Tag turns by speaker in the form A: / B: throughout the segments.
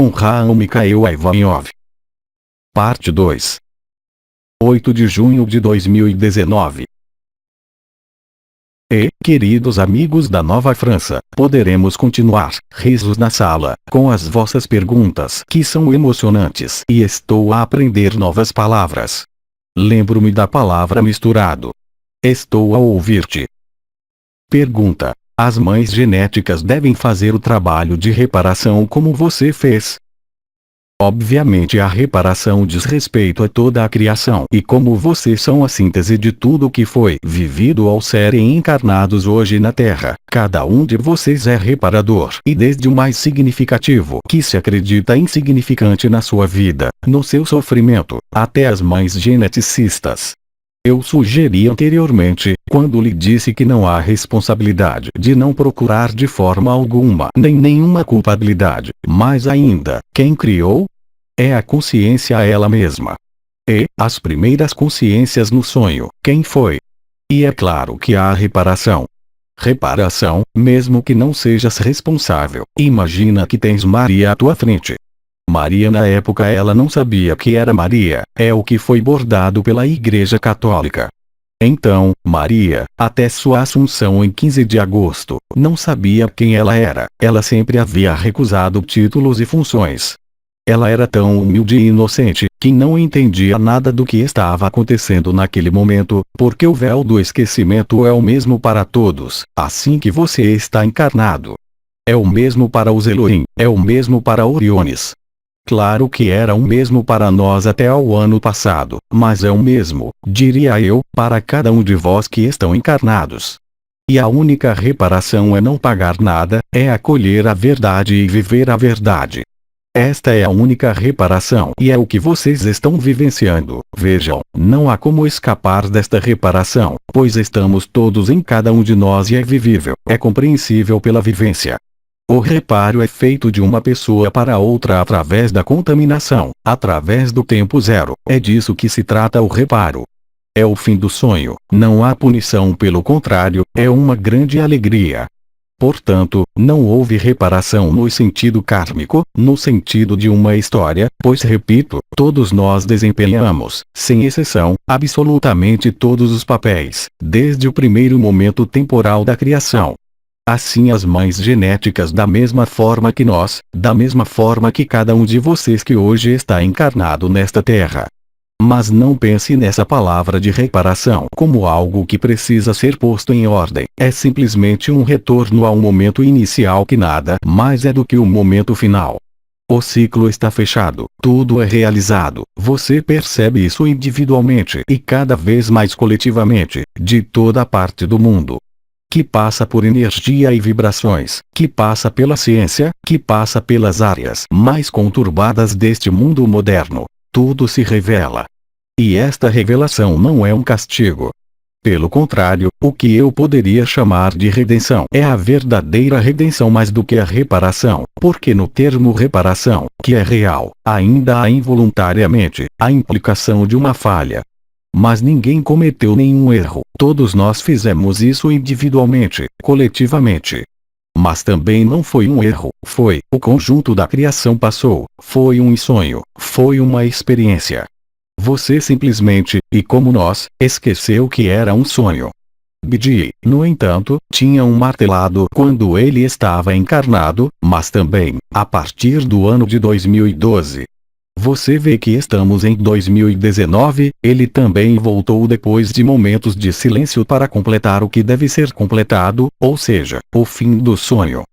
A: Avraham Mikhael Ivanov. Parte 2. 8 de junho de 2019. E, queridos amigos da Nova França, poderemos continuar, risos na sala, com as vossas perguntas que são emocionantes e estou a aprender novas palavras. Lembro-me da palavra misturado. Estou a ouvir-te. Pergunta: as mães genéticas devem fazer o trabalho de reparação como você fez? Obviamente a reparação diz respeito a toda a criação e como vocês são a síntese de tudo o que foi vivido ao serem encarnados hoje na Terra, cada um de vocês é reparador e desde o mais significativo que se acredita insignificante na sua vida, no seu sofrimento, até as mães geneticistas. Eu sugeri anteriormente, quando lhe disse que não há responsabilidade de não procurar de forma alguma nem nenhuma culpabilidade, mas ainda, quem criou? É a consciência ela mesma. E, as primeiras consciências no sonho, quem foi? E é claro que há a reparação. Reparação, mesmo que não sejas responsável, imagina que tens Maria à tua frente. Maria na época ela não sabia que era Maria, é o que foi bordado pela Igreja Católica. Então, Maria, até sua assunção em 15 de agosto, não sabia quem ela era, ela sempre havia recusado títulos e funções. Ela era tão humilde e inocente, que não entendia nada do que estava acontecendo naquele momento, porque o véu do esquecimento é o mesmo para todos, assim que você está encarnado. É o mesmo para os Elohim, é o mesmo para Oriones. Claro que era o mesmo para nós até ao ano passado, mas é o mesmo, diria eu, para cada um de vós que estão encarnados. E a única reparação é não pagar nada, é acolher a verdade e viver a verdade. Esta é a única reparação e é o que vocês estão vivenciando. Vejam, não há como escapar desta reparação, pois estamos todos em cada um de nós e é vivível, é compreensível pela vivência. O reparo é feito de uma pessoa para outra através da contaminação, através do tempo zero. É disso que se trata o reparo. É o fim do sonho, não há punição, pelo contrário, é uma grande alegria. Portanto, não houve reparação no sentido kármico, no sentido de uma história, pois repito, todos nós desempenhamos, sem exceção, absolutamente todos os papéis, desde o primeiro momento temporal da criação. Assim as mães genéticas da mesma forma que nós, da mesma forma que cada um de vocês que hoje está encarnado nesta terra. Mas não pense nessa palavra de reparação como algo que precisa ser posto em ordem, é simplesmente um retorno ao momento inicial que nada mais é do que o momento final. O ciclo está fechado, tudo é realizado, você percebe isso individualmente e cada vez mais coletivamente, de toda a parte do mundo. Que passa por energia e vibrações, que passa pela ciência, que passa pelas áreas mais conturbadas deste mundo moderno. Tudo se revela. E esta revelação não é um castigo. Pelo contrário, o que eu poderia chamar de redenção é a verdadeira redenção mais do que a reparação, porque no termo reparação, que é real, ainda há involuntariamente a implicação de uma falha. Mas ninguém cometeu nenhum erro, todos nós fizemos isso individualmente, coletivamente. Mas também não foi um erro, foi, o conjunto da criação passou, foi um sonho, foi uma experiência. Você simplesmente, e como nós, esqueceu que era um sonho. Bidi, no entanto, tinha um martelado quando ele estava encarnado, mas também, a partir do ano de 2012. Você vê que estamos em 2019, ele também voltou depois de momentos de silêncio para completar o que deve ser completado, ou seja, o fim do sonho.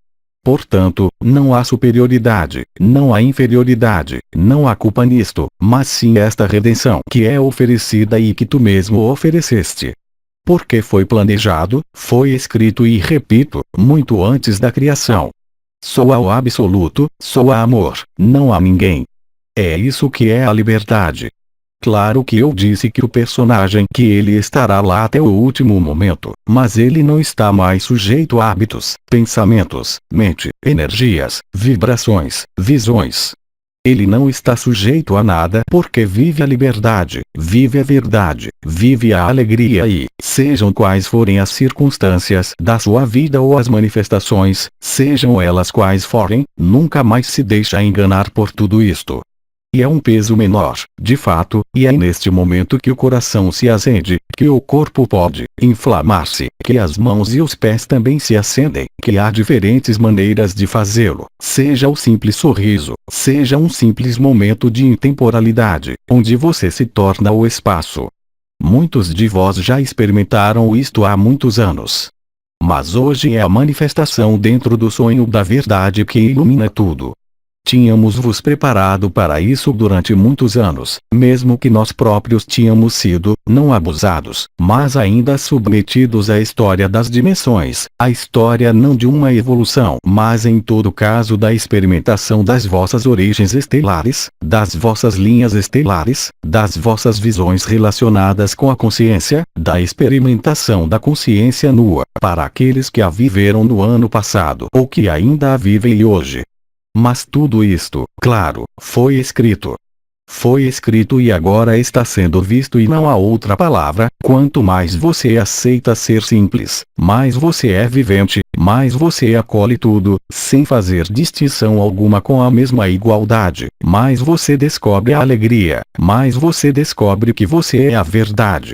A: Portanto, não há superioridade, não há inferioridade, não há culpa nisto, mas sim esta redenção que é oferecida e que tu mesmo ofereceste. Porque foi planejado, foi escrito e repito, muito antes da criação. Só há o absoluto, só há amor, não há ninguém. É isso que é a liberdade. Claro que eu disse que o personagem que ele estará lá até o último momento, mas ele não está mais sujeito a hábitos, pensamentos, mente, energias, vibrações, visões. Ele não está sujeito a nada porque vive a liberdade, vive a verdade, vive a alegria e, sejam quais forem as circunstâncias da sua vida ou as manifestações, sejam elas quais forem, nunca mais se deixa enganar por tudo isto. E é um peso menor, de fato, e é neste momento que o coração se acende, que o corpo pode inflamar-se, que as mãos e os pés também se acendem, que há diferentes maneiras de fazê-lo, seja o simples sorriso, seja um simples momento de intemporalidade, onde você se torna o espaço. Muitos de vós já experimentaram isto há muitos anos. Mas hoje é a manifestação dentro do sonho da verdade que ilumina tudo. Tínhamos-vos preparado para isso durante muitos anos, mesmo que nós próprios tínhamos sido, não abusados, mas ainda submetidos à história das dimensões, a história não de uma evolução, mas em todo caso da experimentação das vossas origens estelares, das vossas linhas estelares, das vossas visões relacionadas com a consciência, da experimentação da consciência nua, para aqueles que a viveram no ano passado ou que ainda a vivem hoje. Mas tudo isto, claro, foi escrito. Foi escrito e agora está sendo visto e não há outra palavra. Quanto mais você aceita ser simples, mais você é vivente, mais você acolhe tudo, sem fazer distinção alguma com a mesma igualdade, mais você descobre a alegria, mais você descobre que você é a verdade.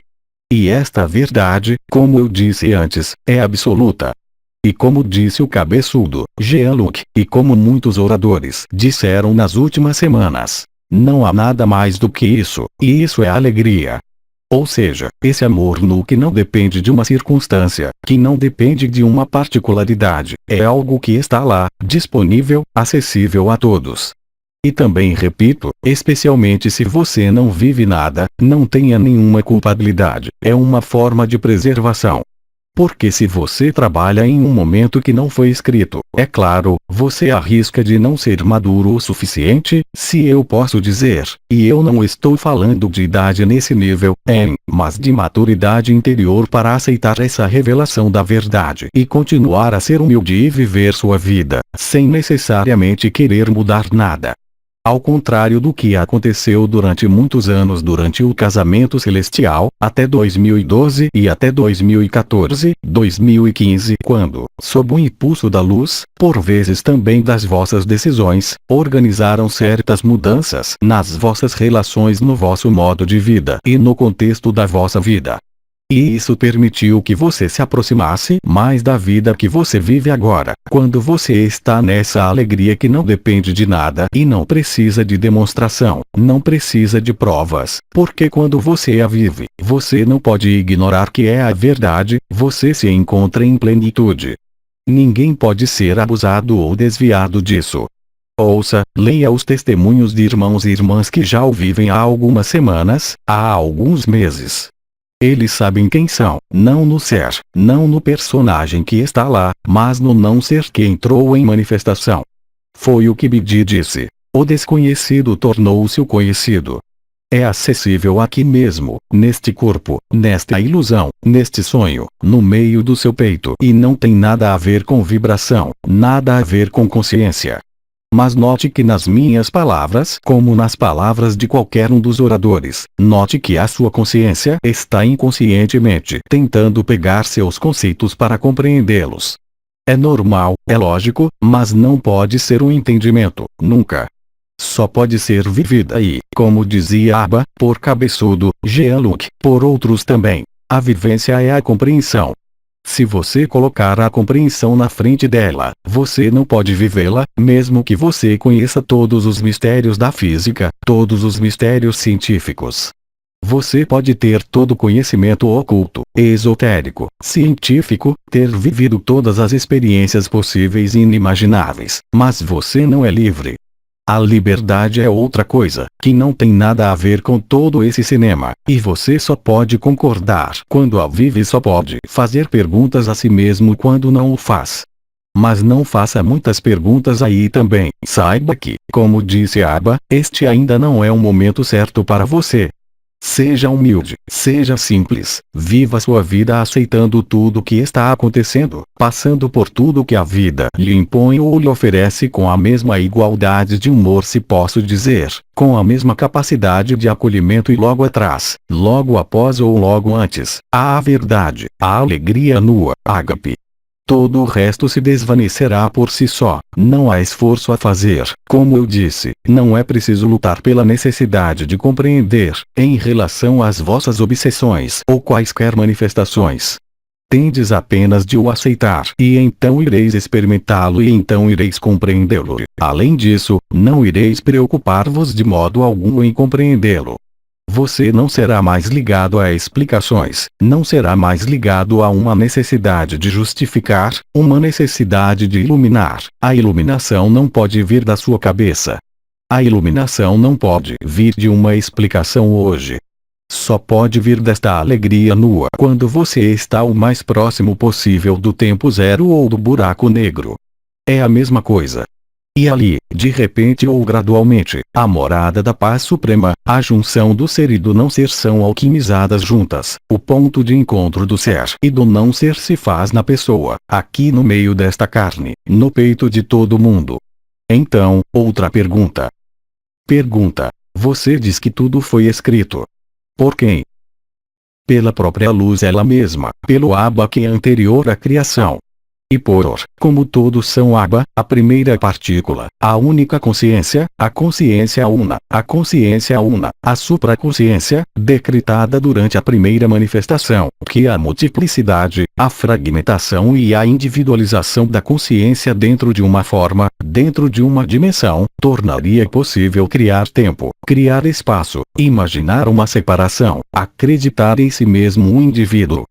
A: E esta verdade, como eu disse antes, é absoluta. E como disse o cabeçudo, Jean-Luc, e como muitos oradores disseram nas últimas semanas, não há nada mais do que isso, e isso é alegria. Ou seja, esse amor nu que não depende de uma circunstância, que não depende de uma particularidade, é algo que está lá, disponível, acessível a todos. E também repito, especialmente se você não vive nada, não tenha nenhuma culpabilidade, é uma forma de preservação. Porque se você trabalha em um momento que não foi escrito, é claro, você arrisca de não ser maduro o suficiente, se eu posso dizer, e eu não estou falando de idade nesse nível, mas de maturidade interior para aceitar essa revelação da verdade e continuar a ser humilde e viver sua vida, sem necessariamente querer mudar nada. Ao contrário do que aconteceu durante muitos anos durante o casamento celestial, até 2012 e até 2014, 2015, quando, sob o impulso da luz, por vezes também das vossas decisões, organizaram certas mudanças nas vossas relações no vosso modo de vida e no contexto da vossa vida. E isso permitiu que você se aproximasse mais da vida que você vive agora, quando você está nessa alegria que não depende de nada e não precisa de demonstração, não precisa de provas, porque quando você a vive, você não pode ignorar que é a verdade, você se encontra em plenitude. Ninguém pode ser abusado ou desviado disso. Ouça, leia os testemunhos de irmãos e irmãs que já o vivem há algumas semanas, há alguns meses. Eles sabem quem são, não no ser, não no personagem que está lá, mas no não ser que entrou em manifestação. Foi o que Bidi disse. O desconhecido tornou-se o conhecido. É acessível aqui mesmo, neste corpo, nesta ilusão, neste sonho, no meio do seu peito e não tem nada a ver com vibração, nada a ver com consciência. Mas note que nas minhas palavras, como nas palavras de qualquer um dos oradores, note que a sua consciência está inconscientemente tentando pegar seus conceitos para compreendê-los. É normal, é lógico, mas não pode ser um entendimento, nunca. Só pode ser vivida e, como dizia Abba, por cabeçudo, Jean-Luc, por outros também, a vivência é a compreensão. Se você colocar a compreensão na frente dela, você não pode vivê-la, mesmo que você conheça todos os mistérios da física, todos os mistérios científicos. Você pode ter todo o conhecimento oculto, esotérico, científico, ter vivido todas as experiências possíveis e inimagináveis, mas você não é livre. A liberdade é outra coisa, que não tem nada a ver com todo esse cinema, e você só pode concordar quando a vive e só pode fazer perguntas a si mesmo quando não o faz. Mas não faça muitas perguntas aí também, saiba que, como disse Abba, este ainda não é o momento certo para você. Seja humilde, seja simples, viva sua vida aceitando tudo o que está acontecendo, passando por tudo que a vida lhe impõe ou lhe oferece com a mesma igualdade de humor, se posso dizer, com a mesma capacidade de acolhimento, e logo atrás, logo após ou logo antes, há a verdade, a alegria nua, ágape. Todo o resto se desvanecerá por si só, não há esforço a fazer. Como eu disse, não é preciso lutar pela necessidade de compreender, em relação às vossas obsessões ou quaisquer manifestações. Tendes apenas de o aceitar, e então ireis experimentá-lo, e então ireis compreendê-lo. Além disso, não ireis preocupar-vos de modo algum em compreendê-lo. Você não será mais ligado a explicações, não será mais ligado a uma necessidade de justificar, uma necessidade de iluminar. A iluminação não pode vir da sua cabeça. A iluminação não pode vir de uma explicação hoje. Só pode vir desta alegria nua quando você está o mais próximo possível do tempo zero ou do buraco negro. É a mesma coisa. E ali, de repente ou gradualmente, a morada da paz suprema, a junção do ser e do não ser são alquimizadas juntas. O ponto de encontro do ser e do não ser se faz na pessoa, aqui no meio desta carne, no peito de todo mundo. Então, outra pergunta. Você diz que tudo foi escrito. Por quem? Pela própria luz ela mesma, pelo Abba que é anterior à criação. E como todos são Abba, a primeira partícula, a única consciência, a consciência una, a supraconsciência, decretada durante a primeira manifestação, que é a multiplicidade, a fragmentação e a individualização da consciência dentro de uma forma, dentro de uma dimensão, tornaria possível criar tempo, criar espaço, imaginar uma separação, acreditar em si mesmo um indivíduo.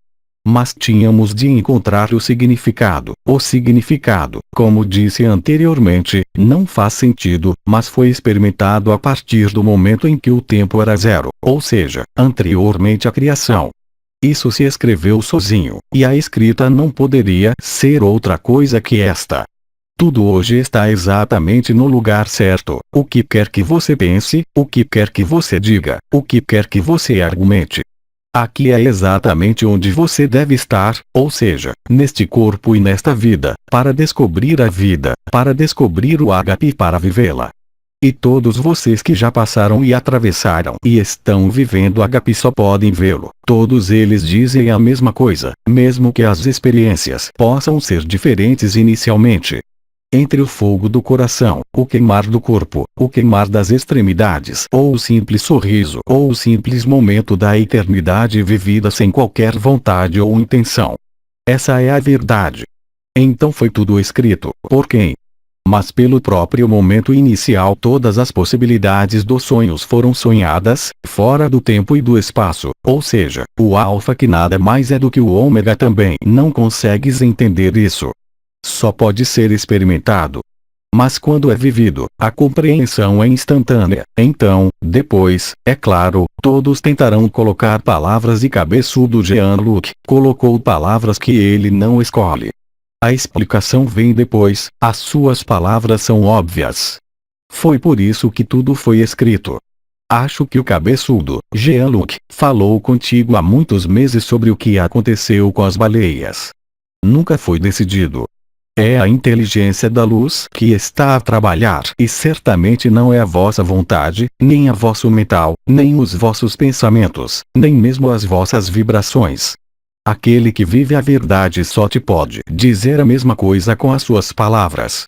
A: Mas tínhamos de encontrar o significado. O significado, como disse anteriormente, não faz sentido, mas foi experimentado a partir do momento em que o tempo era zero, ou seja, anteriormente à criação. Isso se escreveu sozinho, e a escrita não poderia ser outra coisa que esta. Tudo hoje está exatamente no lugar certo. O que quer que você pense, o que quer que você diga, o que quer que você argumente. Aqui é exatamente onde você deve estar, ou seja, neste corpo e nesta vida, para descobrir a vida, para descobrir o ágape e para vivê-la. E todos vocês que já passaram e atravessaram e estão vivendo ágape só podem vê-lo. Todos eles dizem a mesma coisa, mesmo que as experiências possam ser diferentes inicialmente. Entre o fogo do coração, o queimar do corpo, o queimar das extremidades, ou o simples sorriso, ou o simples momento da eternidade vivida sem qualquer vontade ou intenção. Essa é a verdade. Então foi tudo escrito, por quem? Mas pelo próprio momento inicial todas as possibilidades dos sonhos foram sonhadas, fora do tempo e do espaço, ou seja, o alfa que nada mais é do que o ômega também. Não consegues entender isso. Só pode ser experimentado. Mas quando é vivido, a compreensão é instantânea. Então, depois, é claro, todos tentarão colocar palavras e cabeçudo Jean-Luc colocou palavras que ele não escolhe. A explicação vem depois, as suas palavras são óbvias. Foi por isso que tudo foi escrito. Acho que o cabeçudo, Jean-Luc, falou contigo há muitos meses sobre o que aconteceu com as baleias. Nunca foi decidido. É a inteligência da luz que está a trabalhar e certamente não é a vossa vontade, nem a vosso mental, nem os vossos pensamentos, nem mesmo as vossas vibrações. Aquele que vive a verdade só te pode dizer a mesma coisa com as suas palavras.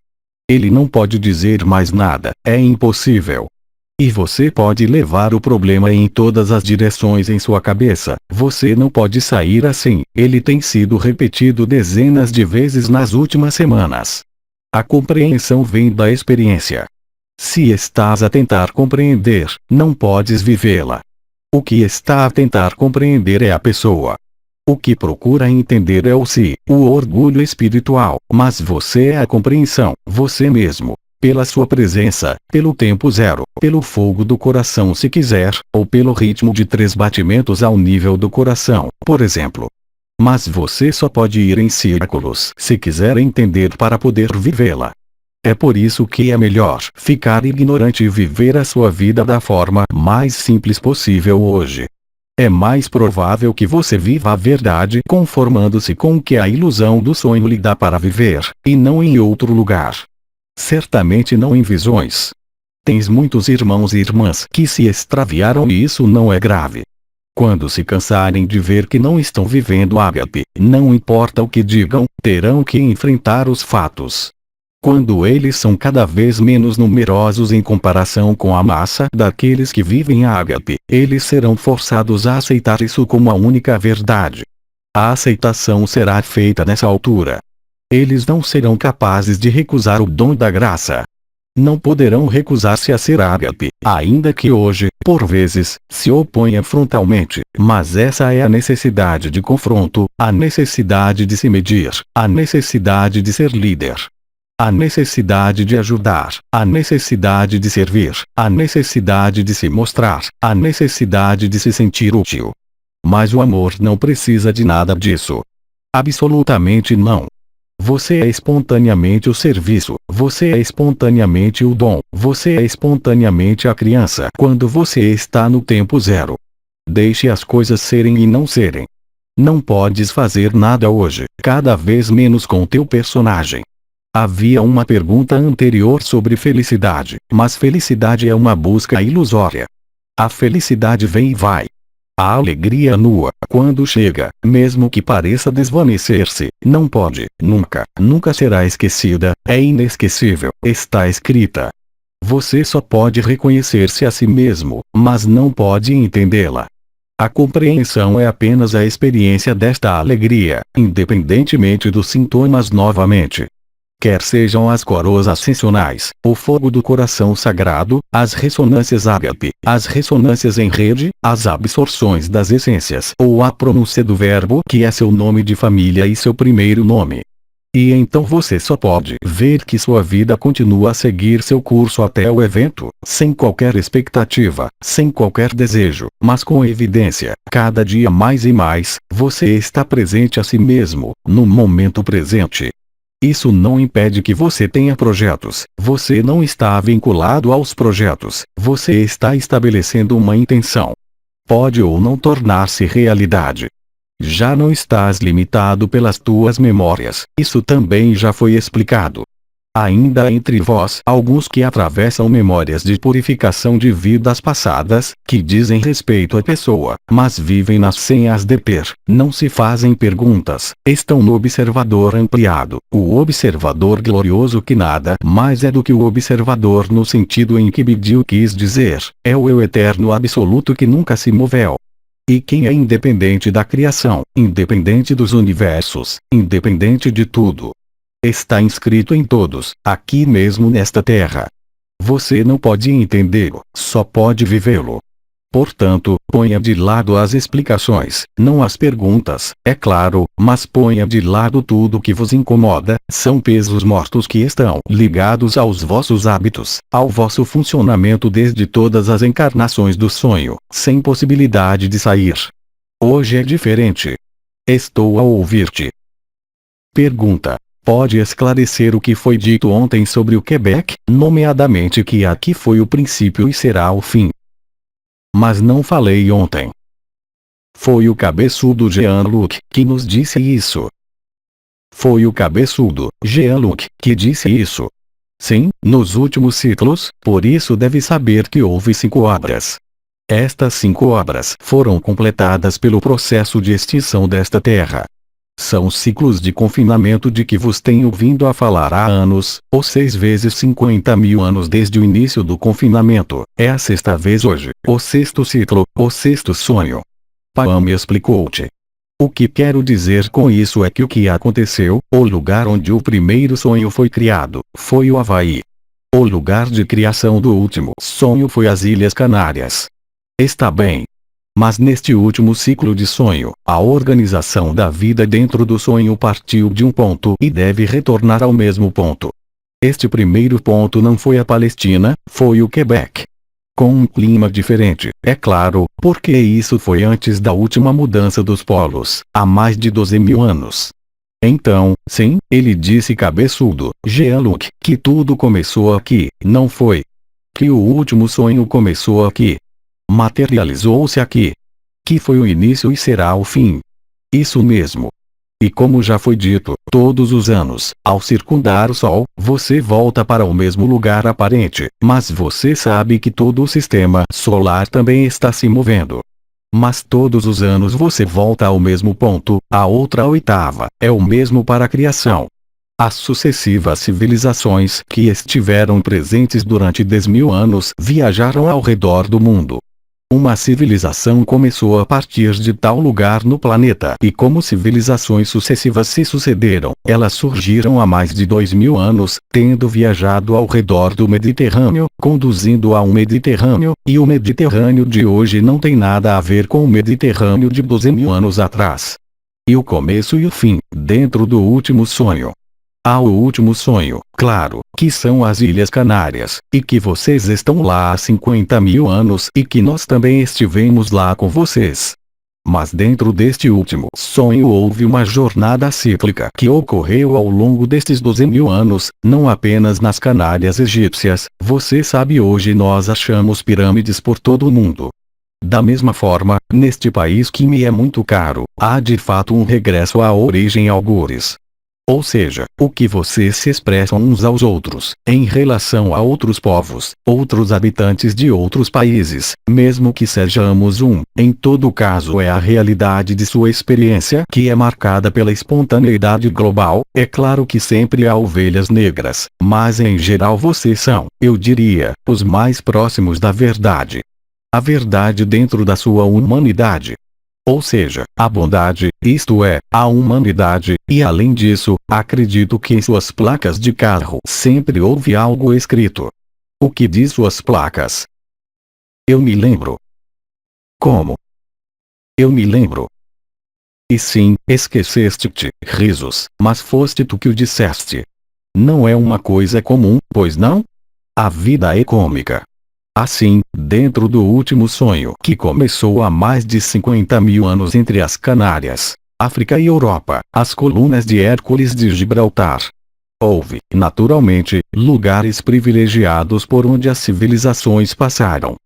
A: Ele não pode dizer mais nada, é impossível. E você pode levar o problema em todas as direções em sua cabeça, você não pode sair assim. Ele tem sido repetido dezenas de vezes nas últimas semanas. A compreensão vem da experiência. Se estás a tentar compreender, não podes vivê-la. O que está a tentar compreender é a pessoa. O que procura entender é o si, o orgulho espiritual, mas você é a compreensão, você mesmo. Pela sua presença, pelo tempo zero, pelo fogo do coração se quiser, ou pelo ritmo de 3 batimentos ao nível do coração, por exemplo. Mas você só pode ir em círculos se quiser entender para poder vivê-la. É por isso que é melhor ficar ignorante e viver a sua vida da forma mais simples possível hoje. É mais provável que você viva a verdade conformando-se com o que a ilusão do sonho lhe dá para viver, e não em outro lugar. Certamente não em visões. Tens muitos irmãos e irmãs que se extraviaram e isso não é grave. Quando se cansarem de ver que não estão vivendo ágape, não importa o que digam, terão que enfrentar os fatos. Quando eles são cada vez menos numerosos em comparação com a massa daqueles que vivem ágape, eles serão forçados a aceitar isso como a única verdade. A aceitação será feita nessa altura. Eles não serão capazes de recusar o dom da graça. Não poderão recusar-se a ser ágape, ainda que hoje, por vezes, se oponha frontalmente, mas essa é a necessidade de confronto, a necessidade de se medir, a necessidade de ser líder. A necessidade de ajudar, a necessidade de servir, a necessidade de se mostrar, a necessidade de se sentir útil. Mas o amor não precisa de nada disso. Absolutamente não. Você é espontaneamente o serviço, você é espontaneamente o dom, você é espontaneamente a criança quando você está no tempo zero. Deixe as coisas serem e não serem. Não podes fazer nada hoje, cada vez menos com teu personagem. Havia uma pergunta anterior sobre felicidade, mas felicidade é uma busca ilusória. A felicidade vem e vai. A alegria nua, quando chega, mesmo que pareça desvanecer-se, não pode, nunca será esquecida, é inesquecível, está escrita. Você só pode reconhecer-se a si mesmo, mas não pode entendê-la. A compreensão é apenas a experiência desta alegria, independentemente dos sintomas novamente. Quer sejam as coroas ascensionais, o fogo do coração sagrado, as ressonâncias ágape, as ressonâncias em rede, as absorções das essências ou a pronúncia do verbo que é seu nome de família e seu primeiro nome. E então você só pode ver que sua vida continua a seguir seu curso até o evento, sem qualquer expectativa, sem qualquer desejo, mas com evidência, cada dia mais e mais, você está presente a si mesmo, no momento presente. Isso não impede que você tenha projetos, você não está vinculado aos projetos, você está estabelecendo uma intenção. Pode ou não tornar-se realidade. Já não estás limitado pelas tuas memórias, isso também já foi explicado. Ainda há entre vós alguns que atravessam memórias de purificação de vidas passadas, que dizem respeito à pessoa, mas vivem-nas sem as deter, não se fazem perguntas, estão no observador ampliado, o observador glorioso que nada mais é do que o observador no sentido em que Bidil quis dizer, é o eu eterno absoluto que nunca se moveu. E quem é independente da criação, independente dos universos, independente de tudo, está inscrito em todos, aqui mesmo nesta terra. Você não pode entendê-lo, só pode vivê-lo. Portanto, ponha de lado as explicações, não as perguntas, é claro, mas ponha de lado tudo que vos incomoda, são pesos mortos que estão ligados aos vossos hábitos, ao vosso funcionamento desde todas as encarnações do sonho, sem possibilidade de sair. Hoje é diferente. Estou a ouvir-te. Pergunta. Pode esclarecer o que foi dito ontem sobre o Quebec, nomeadamente que aqui foi o princípio e será o fim? Mas não falei ontem. Foi o cabeçudo Jean-Luc que nos disse isso. Foi o cabeçudo Jean-Luc que disse isso. Sim, nos últimos ciclos, por isso deve saber que houve 5 obras. Estas 5 obras foram completadas pelo processo de extinção desta terra. São ciclos de confinamento de que vos tenho vindo a falar há anos, ou 6 vezes 50.000 anos desde o início do confinamento, é a 6ª vez hoje, o 6º ciclo, o 6º sonho. Paam explicou-te. O que quero dizer com isso é que o que aconteceu, o lugar onde o primeiro sonho foi criado, foi o Havaí. O lugar de criação do último sonho foi as Ilhas Canárias. Está bem. Mas neste último ciclo de sonho, a organização da vida dentro do sonho partiu de um ponto e deve retornar ao mesmo ponto. Este primeiro ponto não foi a Palestina, foi o Quebec. Com um clima diferente, é claro, porque isso foi antes da última mudança dos polos, há mais de 12.000 anos. Então, sim, ele disse cabeçudo, Jean-Luc, que tudo começou aqui, não foi? Que o último sonho começou aqui. Materializou-se aqui. que foi o início e será o fim. Isso mesmo. E como já foi dito, todos os anos, ao circundar o Sol, você volta para o mesmo lugar aparente, mas você sabe que todo o sistema solar também está se movendo. Mas todos os anos você volta ao mesmo ponto, a outra oitava, é o mesmo para a criação. As sucessivas civilizações que estiveram presentes durante 10.000 anos viajaram ao redor do mundo. Uma civilização começou a partir de tal lugar no planeta e como civilizações sucessivas se sucederam, elas surgiram há mais de 2.000 anos, tendo viajado ao redor do Mediterrâneo, conduzindo a um Mediterrâneo, e o Mediterrâneo de hoje não tem nada a ver com o Mediterrâneo de 12.000 anos atrás. E o começo e o fim, dentro do último sonho. Há o último sonho, claro, que são as Ilhas Canárias, e que vocês estão lá há 50.000 anos e que nós também estivemos lá com vocês. Mas dentro deste último sonho houve uma jornada cíclica que ocorreu ao longo destes 12.000 anos, não apenas nas Canárias egípcias, você sabe, hoje nós achamos pirâmides por todo o mundo. Da mesma forma, neste país que me é muito caro, há de fato um regresso à origem algures. Ou seja, o que vocês se expressam uns aos outros, em relação a outros povos, outros habitantes de outros países, mesmo que sejamos um, em todo caso é a realidade de sua experiência que é marcada pela espontaneidade global. É claro que sempre há ovelhas negras, mas em geral vocês são, eu diria, os mais próximos da verdade. A verdade dentro da sua humanidade. Ou seja, a bondade, isto é, a humanidade, e além disso, acredito que em suas placas de carro sempre houve algo escrito. O que diz suas placas? Eu me lembro. Como? Eu me lembro. E sim, esqueceste-te, risos, mas foste tu que o disseste. Não é uma coisa comum, pois não? A vida é cômica. Assim, dentro do último sonho que começou há mais de 50.000 anos entre as Canárias, África e Europa, as colunas de Hércules de Gibraltar. Houve, naturalmente, lugares privilegiados por onde as civilizações passaram.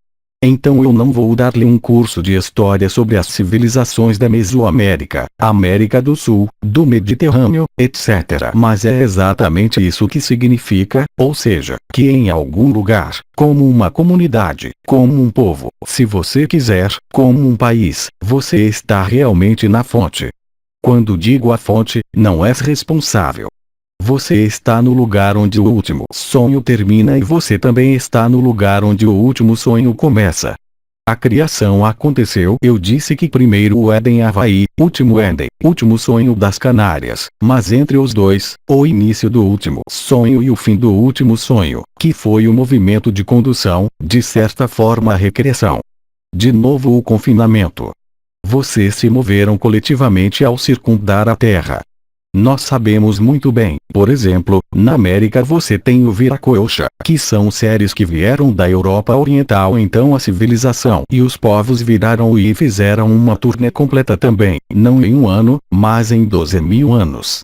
A: Então eu não vou dar-lhe um curso de história sobre as civilizações da Mesoamérica, América do Sul, do Mediterrâneo, etc. Mas é exatamente isso que significa, ou seja, que em algum lugar, como uma comunidade, como um povo, se você quiser, como um país, você está realmente na fonte. Quando digo a fonte, não és responsável. Você está no lugar onde o último sonho termina e você também está no lugar onde o último sonho começa. A criação aconteceu, eu disse que primeiro o Éden Havaí, último Éden, último sonho das Canárias, mas entre os dois, o início do último sonho e o fim do último sonho, que foi o movimento de condução, de certa forma a recriação. De novo o confinamento. Vocês se moveram coletivamente ao circundar a Terra. Nós sabemos muito bem, por exemplo, na América você tem o Viracocha, que são seres que vieram da Europa Oriental, então a civilização e os povos viraram e fizeram uma turnê completa também, não em um ano, mas em 12.000 anos.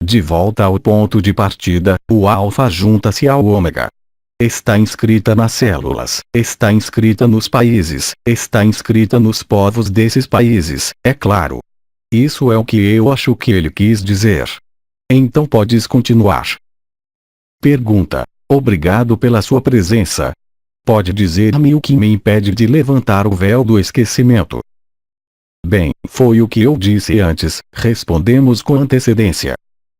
A: De volta ao ponto de partida, o alfa junta-se ao ômega. Está inscrita nas células, está inscrita nos países, está inscrita nos povos desses países, é claro. Isso é o que eu acho que ele quis dizer. Então podes continuar. Pergunta. Obrigado pela sua presença. Pode dizer-me o que me impede de levantar o véu do esquecimento? Bem, foi o que eu disse antes, respondemos com antecedência.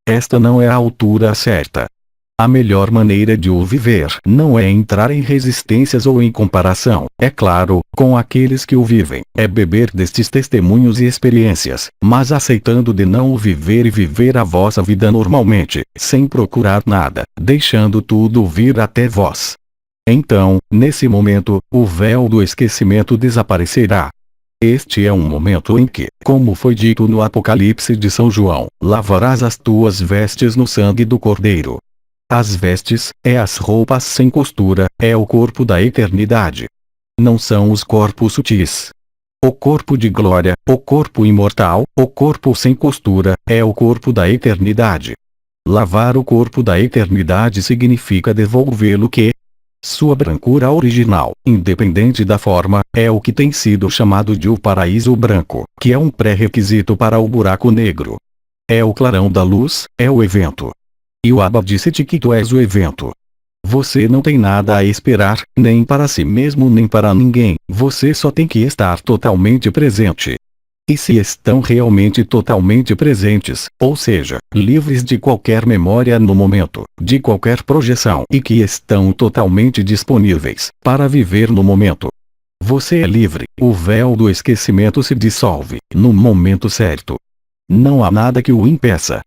A: Esta não é a altura certa. A melhor maneira de o viver não é entrar em resistências ou em comparação, é claro, com aqueles que o vivem, é beber destes testemunhos e experiências, mas aceitando de não o viver e viver a vossa vida normalmente, sem procurar nada, deixando tudo vir até vós. Então, nesse momento, o véu do esquecimento desaparecerá. Este é um momento em que, como foi dito no Apocalipse de São João, lavarás as tuas vestes no sangue do Cordeiro. As vestes, é as roupas sem costura, é o corpo da eternidade. Não são os corpos sutis. O corpo de glória, o corpo imortal, o corpo sem costura, é o corpo da eternidade. Lavar o corpo da eternidade significa devolvê-lo que? Sua brancura original, independente da forma, é o que tem sido chamado de o paraíso branco, que é um pré-requisito para o buraco negro. É o clarão da luz, é o evento. E o Abba disse-te que tu és o evento. Você não tem nada a esperar, nem para si mesmo nem para ninguém, você só tem que estar totalmente presente. E se estão realmente totalmente presentes, ou seja, livres de qualquer memória no momento, de qualquer projeção e que estão totalmente disponíveis para viver no momento. Você é livre, o véu do esquecimento se dissolve, no momento certo. Não há nada que o impeça.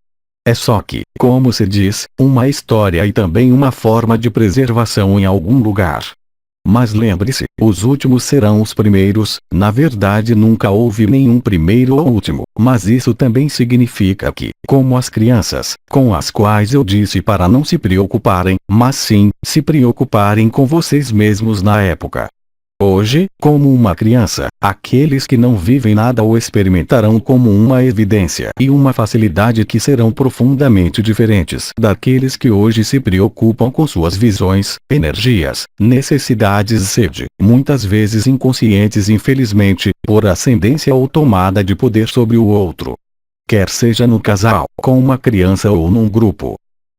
A: É só que, como se diz, uma história e também uma forma de preservação em algum lugar. Mas lembre-se, os últimos serão os primeiros, na verdade nunca houve nenhum primeiro ou último, mas isso também significa que, como as crianças, com as quais eu disse para não se preocuparem, mas sim, se preocuparem com vocês mesmos na época. Hoje, como uma criança, aqueles que não vivem nada o experimentarão como uma evidência e uma facilidade que serão profundamente diferentes daqueles que hoje se preocupam com suas visões, energias, necessidades e sede, muitas vezes inconscientes infelizmente, por ascendência ou tomada de poder sobre o outro. Quer seja no casal, com uma criança ou num grupo.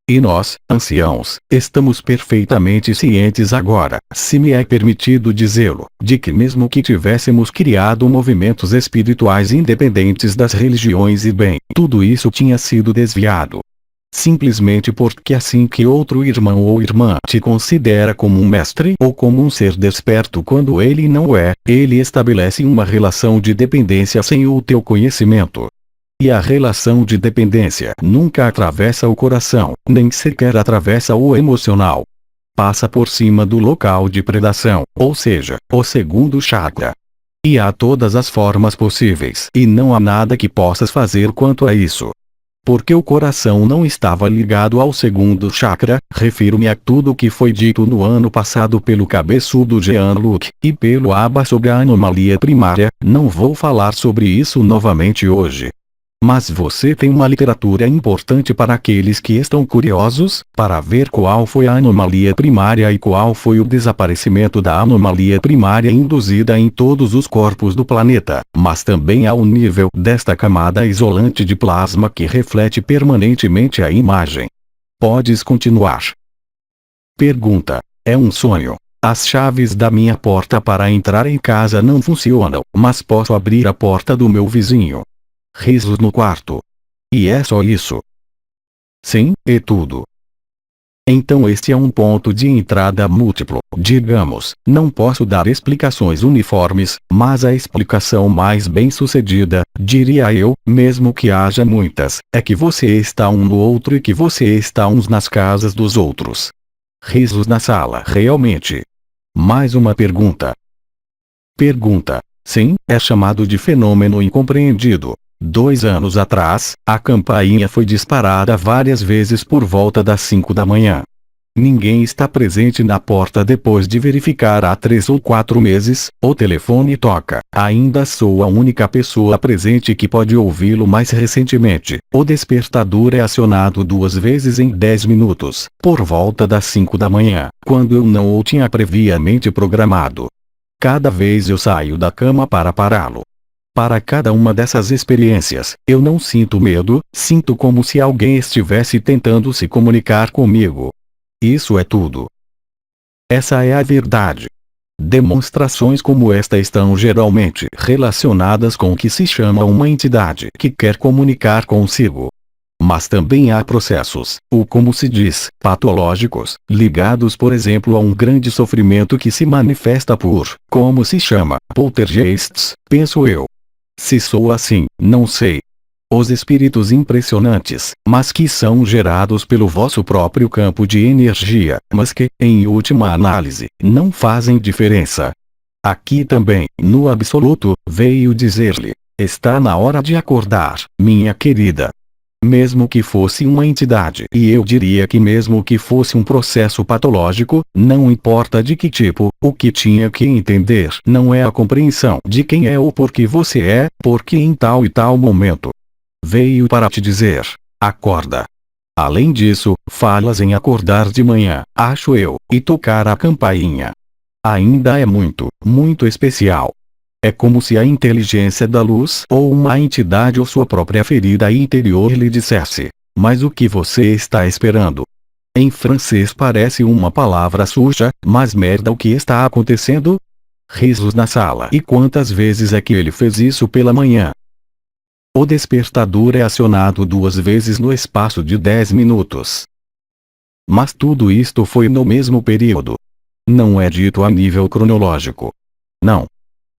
A: E nós, anciãos, estamos perfeitamente cientes agora, se me é permitido dizê-lo, de que mesmo que tivéssemos criado movimentos espirituais independentes das religiões e bem, tudo isso tinha sido desviado. Simplesmente porque assim que outro irmão ou irmã te considera como um mestre ou como um ser desperto quando ele não é, ele estabelece uma relação de dependência sem o teu conhecimento. E a relação de dependência nunca atravessa o coração, nem sequer atravessa o emocional. Passa por cima do local de predação, ou seja, o segundo chakra. E há todas as formas possíveis e não há nada que possas fazer quanto a isso. Porque o coração não estava ligado ao segundo chakra, refiro-me a tudo o que foi dito no ano passado pelo cabeçudo Jean-Luc, e pelo Abba sobre a anomalia primária, não vou falar sobre isso novamente hoje. Mas você tem uma literatura importante para aqueles que estão curiosos, para ver qual foi a anomalia primária e qual foi o desaparecimento da anomalia primária induzida em todos os corpos do planeta, mas também ao nível desta camada isolante de plasma que reflete permanentemente a imagem. Podes continuar. Pergunta: é um sonho. As chaves da minha porta para entrar em casa não funcionam, mas posso abrir a porta do meu vizinho. Risos no quarto. E é só isso? Sim, é tudo. Então este é um ponto de entrada múltiplo, digamos, não posso dar explicações uniformes, mas a explicação mais bem-sucedida, diria eu, mesmo que haja muitas, é que você está um no outro e que você está uns nas casas dos outros. Risos na sala. Realmente. Mais uma pergunta. Pergunta. Sim, é chamado de fenômeno incompreendido. 2 anos atrás, a campainha foi disparada várias vezes por volta das 5 da manhã. Ninguém está presente na porta depois de verificar há 3 ou 4 meses, o telefone toca. Ainda sou a única pessoa presente que pode ouvi-lo mais recentemente. O despertador é acionado 2 vezes em 10 minutos, por volta das 5 da manhã, quando eu não o tinha previamente programado. Cada vez eu saio da cama para pará-lo. Para cada uma dessas experiências, eu não sinto medo, sinto como se alguém estivesse tentando se comunicar comigo. Isso é tudo. Essa é a verdade. Demonstrações como esta estão geralmente relacionadas com o que se chama uma entidade que quer comunicar consigo. Mas também há processos, ou como se diz, patológicos, ligados por exemplo a um grande sofrimento que se manifesta por, como se chama, poltergeists, penso eu. Se sou assim, não sei. Os espíritos impressionantes, mas que são gerados pelo vosso próprio campo de energia, mas que, em última análise, não fazem diferença. Aqui também, no absoluto, veio dizer-lhe: está na hora de acordar, minha querida. Mesmo que fosse uma entidade, e eu diria que mesmo que fosse um processo patológico, não importa de que tipo, o que tinha que entender não é a compreensão de quem é ou por que você é, porque em tal e tal momento. Veio para te dizer: acorda. Além disso, falas em acordar de manhã, acho eu, e tocar a campainha. Ainda é muito, muito especial. É como se a inteligência da luz ou uma entidade ou sua própria ferida interior lhe dissesse: mas o que você está esperando? Em francês parece uma palavra suja, mas merda, o que está acontecendo? Risos na sala. E quantas vezes é que ele fez isso pela manhã? O despertador é acionado 2 vezes no espaço de 10 minutos. Mas tudo isto foi no mesmo período. Não é dito a nível cronológico. Não.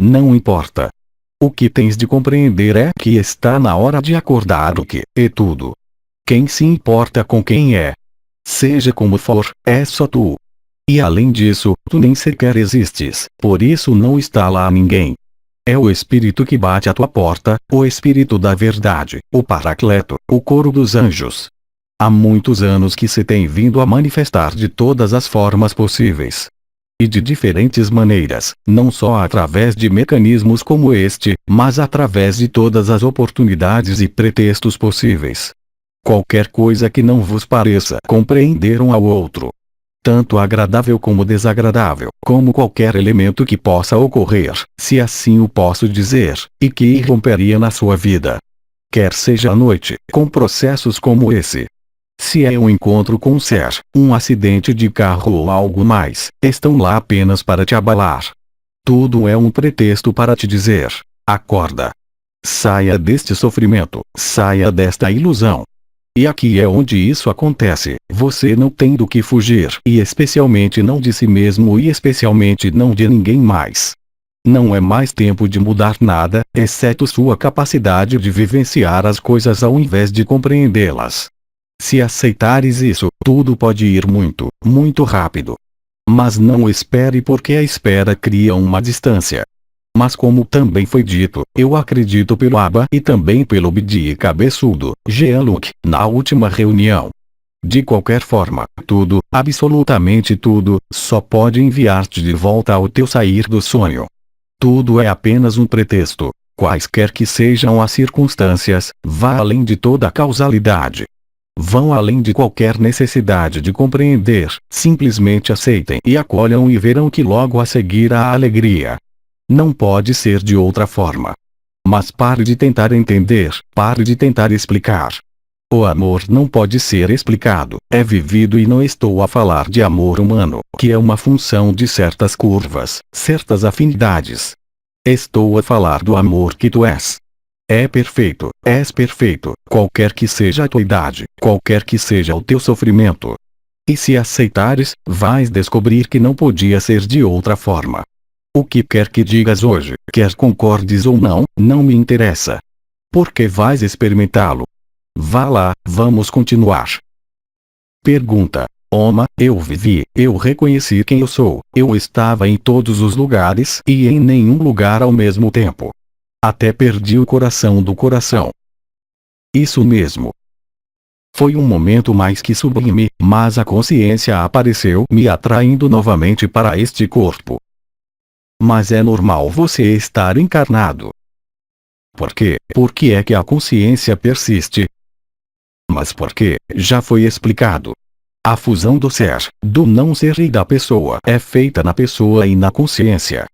A: Não importa. O que tens de compreender é que está na hora de acordar, o que é tudo. Quem se importa com quem é? Seja como for, é só tu. E além disso, tu nem sequer existes, por isso não está lá ninguém. É o espírito que bate à tua porta, o espírito da verdade, o paracleto, o coro dos anjos. Há muitos anos que se tem vindo a manifestar de todas as formas possíveis. E de diferentes maneiras, não só através de mecanismos como este, mas através de todas as oportunidades e pretextos possíveis. Qualquer coisa que não vos pareça compreender um ao outro, tanto agradável como desagradável, como qualquer elemento que possa ocorrer, se assim o posso dizer, e que irromperia na sua vida. Quer seja à noite, com processos como esse. Se é um encontro com um ser, um acidente de carro ou algo mais, estão lá apenas para te abalar. Tudo é um pretexto para te dizer: acorda. Saia deste sofrimento, saia desta ilusão. E aqui é onde isso acontece, você não tem do que fugir, e especialmente não de si mesmo e especialmente não de ninguém mais. Não é mais tempo de mudar nada, exceto sua capacidade de vivenciar as coisas ao invés de compreendê-las. Se aceitares isso, tudo pode ir muito, muito rápido. Mas não espere, porque a espera cria uma distância. Mas como também foi dito, eu acredito pelo Abba e também pelo Bidi cabeçudo, Jean-Luc, na última reunião. De qualquer forma, tudo, absolutamente tudo, só pode enviar-te de volta ao teu sair do sonho. Tudo é apenas um pretexto. Quaisquer que sejam as circunstâncias, vá além de toda a causalidade. Vão além de qualquer necessidade de compreender, simplesmente aceitem e acolham e verão que logo a seguir há alegria. Não pode ser de outra forma. Mas pare de tentar entender, pare de tentar explicar. O amor não pode ser explicado, é vivido, e não estou a falar de amor humano, que é uma função de certas curvas, certas afinidades. Estou a falar do amor que tu és. É perfeito, és perfeito, qualquer que seja a tua idade, qualquer que seja o teu sofrimento. E se aceitares, vais descobrir que não podia ser de outra forma. O que quer que digas hoje, quer concordes ou não, não me interessa. Porque vais experimentá-lo. Vá lá, vamos continuar. Pergunta: Oma, eu vivi, eu reconheci quem eu sou, eu estava em todos os lugares e em nenhum lugar ao mesmo tempo. Até perdi o coração do coração. Isso mesmo. Foi um momento mais que sublime, mas a consciência apareceu me atraindo novamente para este corpo. Mas é normal você estar encarnado. Por quê? Porque é que a consciência persiste. Mas por quê? Já foi explicado. A fusão do ser, do não ser e da pessoa é feita na pessoa e na consciência.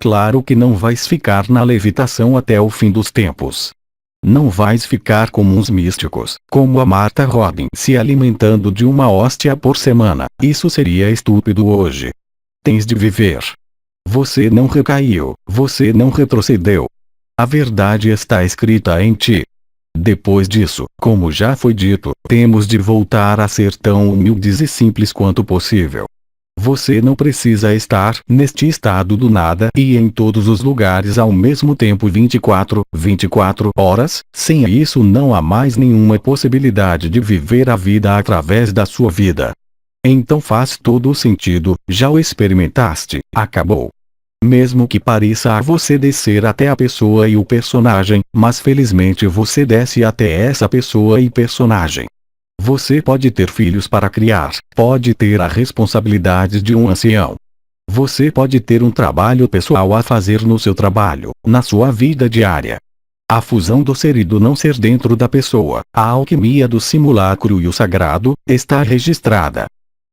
A: Claro que não vais ficar na levitação até o fim dos tempos. Não vais ficar como uns místicos, como a Martha Robin, se alimentando de uma hóstia por semana. Isso seria estúpido hoje. Tens de viver. Você não recaiu, você não retrocedeu. A verdade está escrita em ti. Depois disso, como já foi dito, temos de voltar a ser tão humildes e simples quanto possível. Você não precisa estar neste estado do nada e em todos os lugares ao mesmo tempo 24 horas, sem isso não há mais nenhuma possibilidade de viver a vida através da sua vida. Então faz todo o sentido, já o experimentaste, acabou. Mesmo que pareça a você descer até a pessoa e o personagem, mas felizmente você desce até essa pessoa e personagem. Você pode ter filhos para criar, pode ter a responsabilidade de um ancião. Você pode ter um trabalho pessoal a fazer no seu trabalho, na sua vida diária. A fusão do ser e do não ser dentro da pessoa, a alquimia do simulacro e o sagrado, está registrada.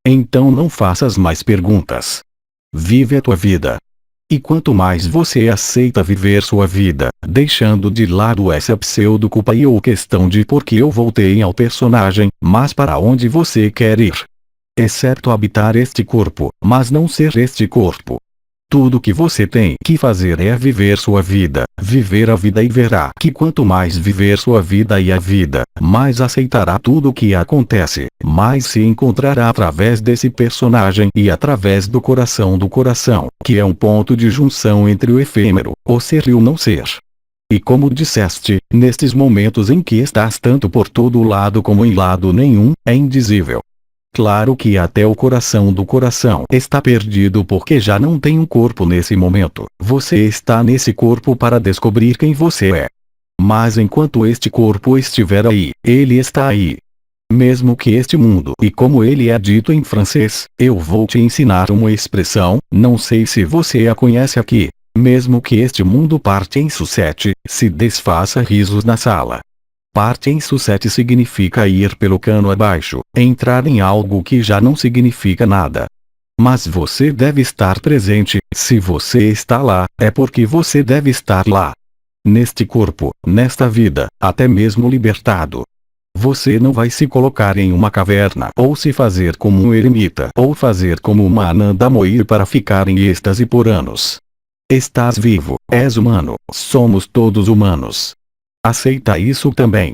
A: Então não faças mais perguntas. Vive a tua vida. E quanto mais você aceita viver sua vida, deixando de lado essa pseudo-culpa ou questão de por que eu voltei ao personagem, mas para onde você quer ir. Exceto habitar este corpo, mas não ser este corpo. Tudo que você tem que fazer é viver sua vida, viver a vida e verá que quanto mais viver sua vida e a vida, mais aceitará tudo o que acontece, mais se encontrará através desse personagem e através do coração, que é um ponto de junção entre o efêmero, o ser e o não ser. E como disseste, nestes momentos em que estás tanto por todo lado como em lado nenhum, é indizível. Claro que até o coração do coração está perdido porque já não tem um corpo nesse momento. Você está nesse corpo para descobrir quem você é. Mas enquanto este corpo estiver aí, ele está aí. Mesmo que este mundo, e como ele é dito em francês, eu vou te ensinar uma expressão, não sei se você a conhece aqui. Mesmo que este mundo parte em sucete, se desfaça risos na sala. Parte em sucete significa ir pelo cano abaixo, entrar em algo que já não significa nada. Mas você deve estar presente, se você está lá, é porque você deve estar lá. Neste corpo, nesta vida, até mesmo libertado. Você não vai se colocar em uma caverna ou se fazer como um eremita ou fazer como uma Ananda Moir para ficar em êxtase por anos. Estás vivo, és humano, somos todos humanos. Aceita isso também.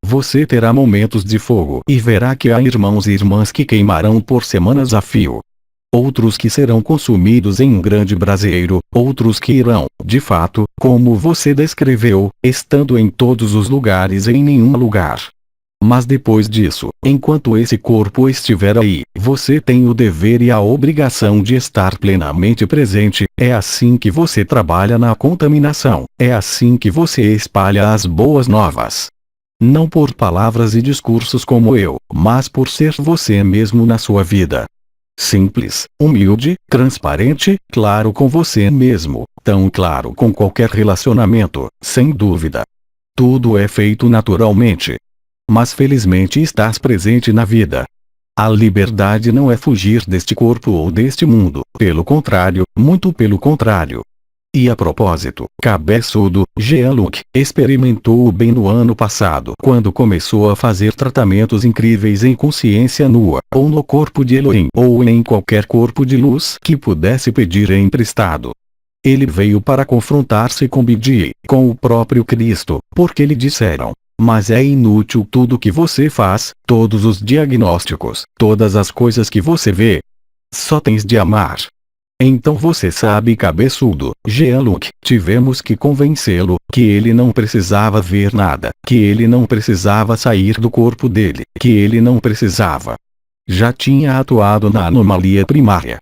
A: Você terá momentos de fogo e verá que há irmãos e irmãs que queimarão por semanas a fio. Outros que serão consumidos em um grande braseiro, outros que irão, de fato, como você descreveu, estando em todos os lugares e em nenhum lugar. Mas depois disso, enquanto esse corpo estiver aí, você tem o dever e a obrigação de estar plenamente presente. É assim que você trabalha na contaminação, é assim que você espalha as boas novas. Não por palavras e discursos como eu, mas por ser você mesmo na sua vida. Simples, humilde, transparente, claro com você mesmo, tão claro com qualquer relacionamento, sem dúvida. Tudo é feito naturalmente. Mas felizmente estás presente na vida. A liberdade não é fugir deste corpo ou deste mundo, pelo contrário, muito pelo contrário. E a propósito, cabeçudo, Jean-Luc experimentou o bem no ano passado quando começou a fazer tratamentos incríveis em consciência nua, ou no corpo de Elohim, ou em qualquer corpo de luz que pudesse pedir emprestado. Ele veio para confrontar-se com Bidi, com o próprio Cristo, porque lhe disseram: mas é inútil tudo que você faz, todos os diagnósticos, todas as coisas que você vê. Só tens de amar. Então você sabe, cabeçudo, Jean-Luc, tivemos que convencê-lo, que ele não precisava ver nada, que ele não precisava sair do corpo dele, que ele não precisava. Já tinha atuado na anomalia primária.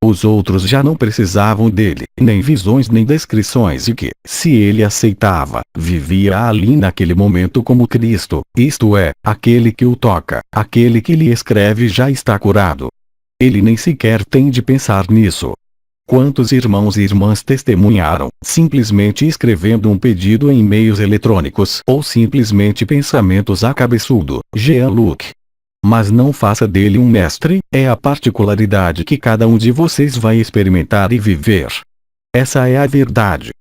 A: Os outros já não precisavam dele, nem visões nem descrições e que, se ele aceitava, vivia ali naquele momento como Cristo, isto é, aquele que o toca, aquele que lhe escreve já está curado. Ele nem sequer tem de pensar nisso. Quantos irmãos e irmãs testemunharam, simplesmente escrevendo um pedido em e-mails eletrônicos ou simplesmente pensamentos a cabeçudo, Jean-Luc? Mas não faça dele um mestre, é a particularidade que cada um de vocês vai experimentar e viver. Essa é a verdade.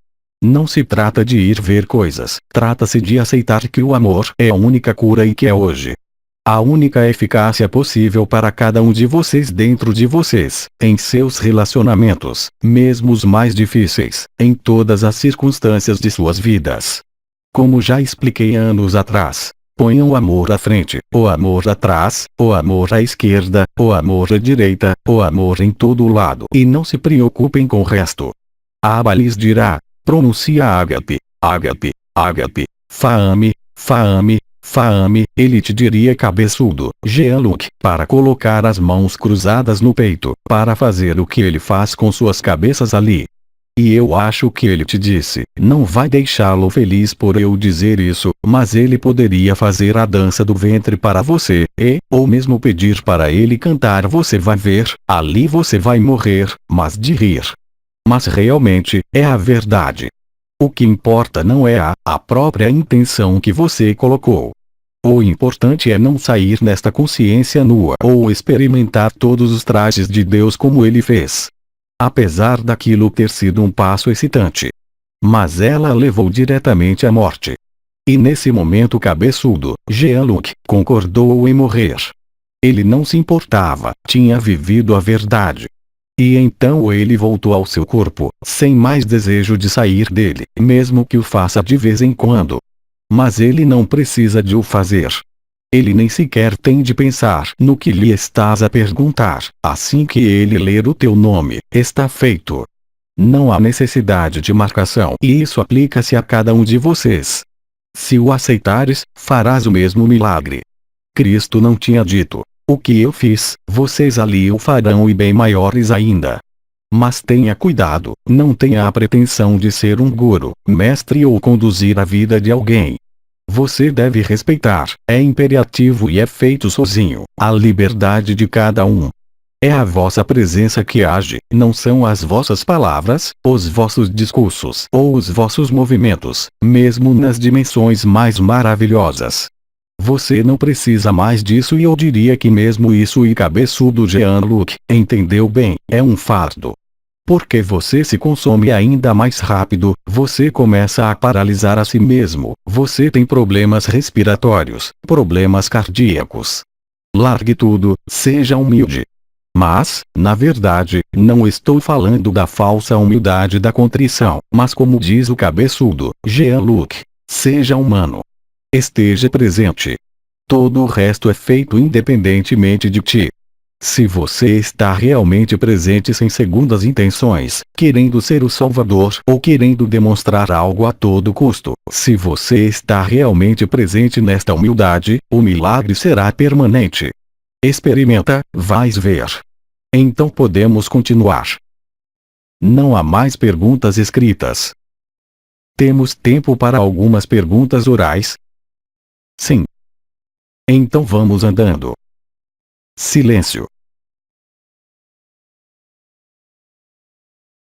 A: Não se trata de ir ver coisas, trata-se de aceitar que o amor é a única cura e que é hoje a única eficácia possível para cada um de vocês dentro de vocês, em seus relacionamentos, mesmo os mais difíceis, em todas as circunstâncias de suas vidas. Como já expliquei anos atrás, ponham o amor à frente, o amor atrás, o amor à esquerda, o amor à direita, o amor em todo lado e não se preocupem com o resto. Abba lhes dirá, pronuncia ágape, ágape, ágape, faame, faame, faame, ele te diria cabeçudo, Jean-Luc, para colocar as mãos cruzadas no peito, para fazer o que ele faz com suas cabeças ali. E eu acho que ele te disse, não vai deixá-lo feliz por eu dizer isso, mas ele poderia fazer a dança do ventre para você, ou mesmo pedir para ele cantar. Você vai ver, ali você vai morrer, mas de rir. Mas realmente, é a verdade. O que importa não é a própria intenção que você colocou. O importante é não sair nesta consciência nua ou experimentar todos os trajes de Deus como ele fez. Apesar daquilo ter sido um passo excitante. Mas ela levou diretamente à morte. E nesse momento o cabeçudo, Jean-Luc, concordou em morrer. Ele não se importava, tinha vivido a verdade. E então ele voltou ao seu corpo, sem mais desejo de sair dele, mesmo que o faça de vez em quando. Mas ele não precisa de o fazer. Ele nem sequer tem de pensar no que lhe estás a perguntar. Assim que ele ler o teu nome, está feito. Não há necessidade de marcação e isso aplica-se a cada um de vocês. Se o aceitares, farás o mesmo milagre. Cristo não tinha dito: o que eu fiz, vocês ali o farão e bem maiores ainda. Mas tenha cuidado, não tenha a pretensão de ser um guru, mestre ou conduzir a vida de alguém. Você deve respeitar, é imperativo e é feito sozinho, a liberdade de cada um. É a vossa presença que age, não são as vossas palavras, os vossos discursos ou os vossos movimentos, mesmo nas dimensões mais maravilhosas. Você não precisa mais disso e eu diria que mesmo isso e cabeçudo Jean-Luc, entendeu bem, é um fardo. Porque você se consome ainda mais rápido, você começa a paralisar a si mesmo, você tem problemas respiratórios, problemas cardíacos. Largue tudo, seja humilde. Mas, na verdade, não estou falando da falsa humildade da contrição, mas como diz o cabeçudo, Jean-Luc, seja humano. Esteja presente. Todo o resto é feito independentemente de ti. Se você está realmente presente sem segundas intenções, querendo ser o Salvador ou querendo demonstrar algo a todo custo, se você está realmente presente nesta humildade, o milagre será permanente. Experimenta, vais ver. Então podemos continuar. Não há mais perguntas escritas. Temos tempo para algumas perguntas orais? Sim. Então vamos andando. Silêncio.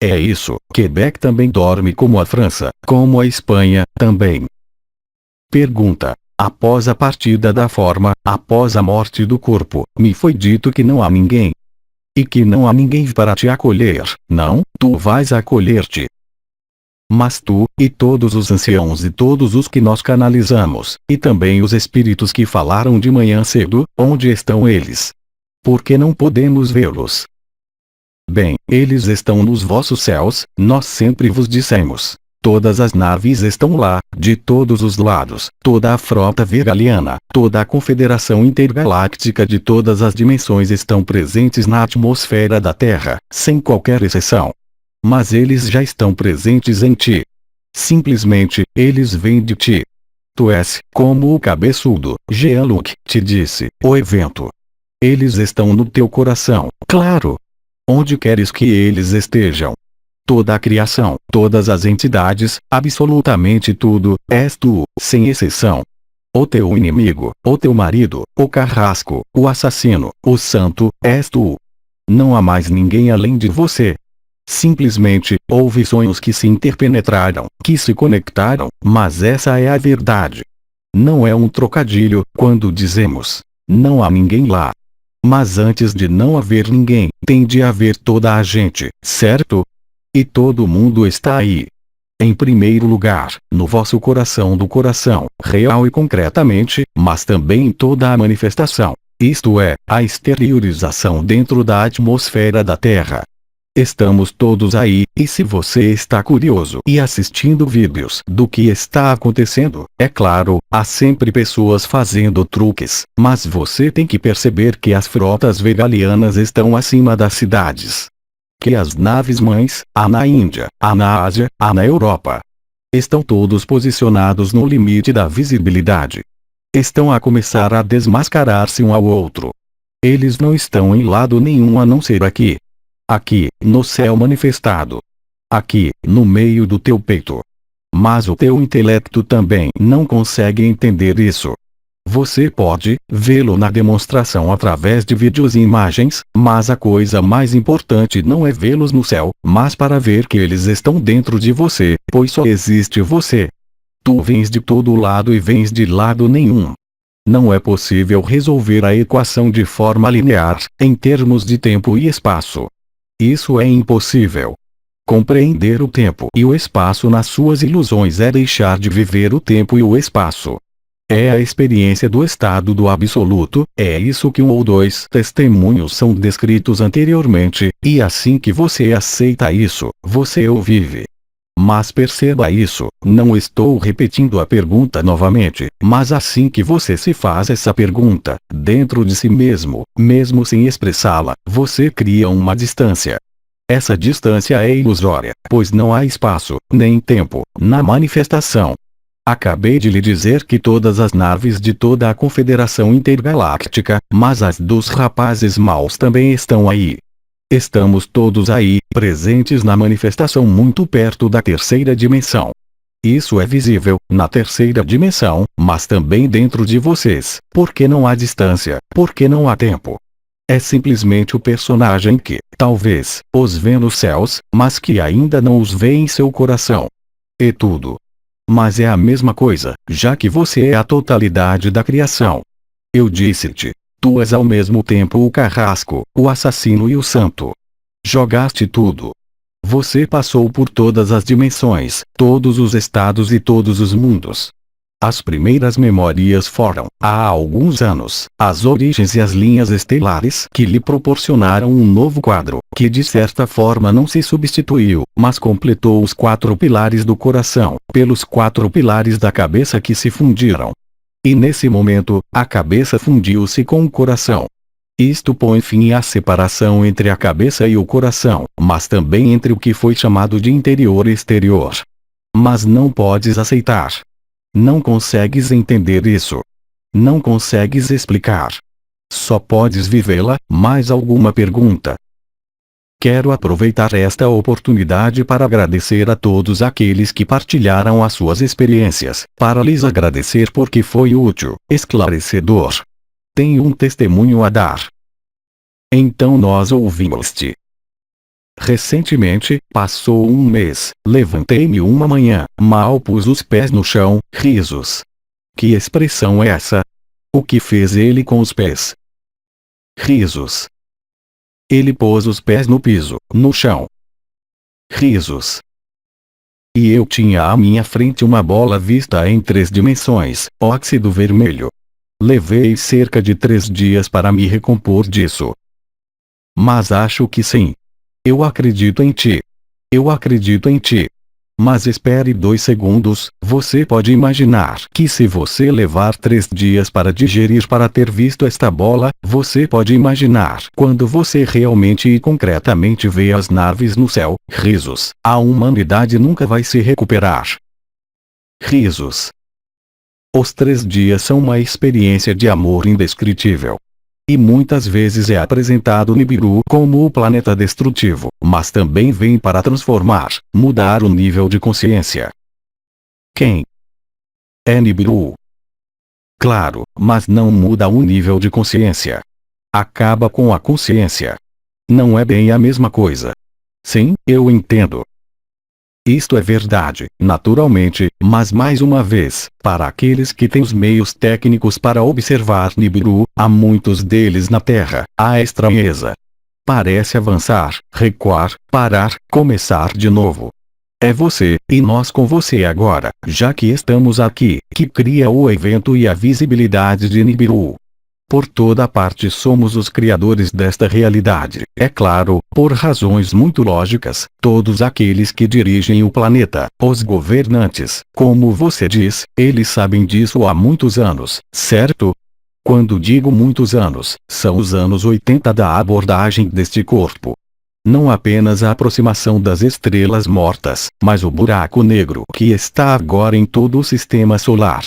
A: É isso, Quebec também dorme como a França, como a Espanha, também. Pergunta. Após a partida da forma, após a morte do corpo, me foi dito que não há ninguém. E que não há ninguém para te acolher, não, tu vais acolher-te. Mas tu, e todos os anciãos e todos os que nós canalizamos, e também os espíritos que falaram de manhã cedo, onde estão eles? Por que não podemos vê-los? Bem, eles estão nos vossos céus, nós sempre vos dissemos. Todas as naves estão lá, de todos os lados, toda a frota vegaliana, toda a confederação intergaláctica de todas as dimensões estão presentes na atmosfera da Terra, sem qualquer exceção. Mas eles já estão presentes em ti. Simplesmente, eles vêm de ti. Tu és, como o cabeçudo, Jean-Luc, te disse, o evento. Eles estão no teu coração, claro. Onde queres que eles estejam? Toda a criação, todas as entidades, absolutamente tudo, és tu, sem exceção. O teu inimigo, o teu marido, o carrasco, o assassino, o santo, és tu. Não há mais ninguém além de você. Simplesmente, houve sonhos que se interpenetraram, que se conectaram, mas essa é a verdade. Não é um trocadilho, quando dizemos, não há ninguém lá. Mas antes de não haver ninguém, tem de haver toda a gente, certo? E todo mundo está aí. Em primeiro lugar, no vosso coração do coração, real e concretamente, mas também em toda a manifestação. Isto é, a exteriorização dentro da atmosfera da Terra. Estamos todos aí, e se você está curioso e assistindo vídeos do que está acontecendo, é claro, há sempre pessoas fazendo truques, mas você tem que perceber que as frotas vegalianas estão acima das cidades. Que as naves mães, há na Índia, há na Ásia, há na Europa. Estão todos posicionados no limite da visibilidade. Estão a começar a desmascarar-se um ao outro. Eles não estão em lado nenhum a não ser aqui. Aqui, no céu manifestado. Aqui, no meio do teu peito. Mas o teu intelecto também não consegue entender isso. Você pode vê-lo na demonstração através de vídeos e imagens, mas a coisa mais importante não é vê-los no céu, mas para ver que eles estão dentro de você, pois só existe você. Tu vens de todo lado e vens de lado nenhum. Não é possível resolver a equação de forma linear, em termos de tempo e espaço. Isso é impossível. Compreender o tempo e o espaço nas suas ilusões é deixar de viver o tempo e o espaço. É a experiência do estado do absoluto, é isso que um ou dois testemunhos são descritos anteriormente, e assim que você aceita isso, você o vive. Mas perceba isso, não estou repetindo a pergunta novamente, mas assim que você se faz essa pergunta, dentro de si mesmo, mesmo sem expressá-la, você cria uma distância. Essa distância é ilusória, pois não há espaço, nem tempo, na manifestação. Acabei de lhe dizer que todas as naves de toda a Confederação Intergaláctica, mas as dos rapazes maus também estão aí. Estamos todos aí, presentes na manifestação muito perto da terceira dimensão. Isso é visível, na terceira dimensão, mas também dentro de vocês, porque não há distância, porque não há tempo. É simplesmente o personagem que, talvez, os vê nos céus, mas que ainda não os vê em seu coração. E tudo. Mas é a mesma coisa, já que você é a totalidade da criação. Eu disse-te. Tu és ao mesmo tempo o carrasco, o assassino e o santo. Jogaste tudo. Você passou por todas as dimensões, todos os estados e todos os mundos. As primeiras memórias foram, há alguns anos, as origens e as linhas estelares que lhe proporcionaram um novo quadro, que de certa forma não se substituiu, mas completou os 4 pilares do coração, pelos 4 pilares da cabeça que se fundiram. E nesse momento, a cabeça fundiu-se com o coração. Isto põe fim à separação entre a cabeça e o coração, mas também entre o que foi chamado de interior e exterior. Mas não podes aceitar. Não consegues entender isso. Não consegues explicar. Só podes vivê-la. Mais alguma pergunta? Quero aproveitar esta oportunidade para agradecer a todos aqueles que partilharam as suas experiências, para lhes agradecer porque foi útil, esclarecedor. Tenho um testemunho a dar. Então nós ouvimos-te. Recentemente, passou um mês, levantei-me uma manhã, mal pus os pés no chão, risos. Que expressão é essa? O que fez ele com os pés? Risos. Ele pôs os pés no piso, no chão. Risos. E eu tinha à minha frente uma bola vista em 3 dimensões, óxido vermelho. Levei cerca de 3 dias para me recompor disso. Mas acho que sim. Eu acredito em ti. Eu acredito em ti. Mas espere 2 segundos, você pode imaginar que se você levar 3 dias para digerir para ter visto esta bola, você pode imaginar quando você realmente e concretamente vê as naves no céu, risos, a humanidade nunca vai se recuperar. Risos. Os 3 dias são uma experiência de amor indescritível. E muitas vezes é apresentado Nibiru como o planeta destrutivo, mas também vem para transformar, mudar o nível de consciência. Quem é Nibiru? Claro, mas não muda o nível de consciência. Acaba com a consciência. Não é bem a mesma coisa. Sim, eu entendo. Isto é verdade, naturalmente, mas mais uma vez, para aqueles que têm os meios técnicos para observar Nibiru, há muitos deles na Terra, há estranheza. Parece avançar, recuar, parar, começar de novo. É você, e nós com você agora, já que estamos aqui, que cria o evento e a visibilidade de Nibiru. Por toda parte somos os criadores desta realidade, é claro, por razões muito lógicas, todos aqueles que dirigem o planeta, os governantes, como você diz, eles sabem disso há muitos anos, certo? Quando digo muitos anos, são os anos 80 da abordagem deste corpo. Não apenas a aproximação das estrelas mortas, mas o buraco negro que está agora em todo o sistema solar.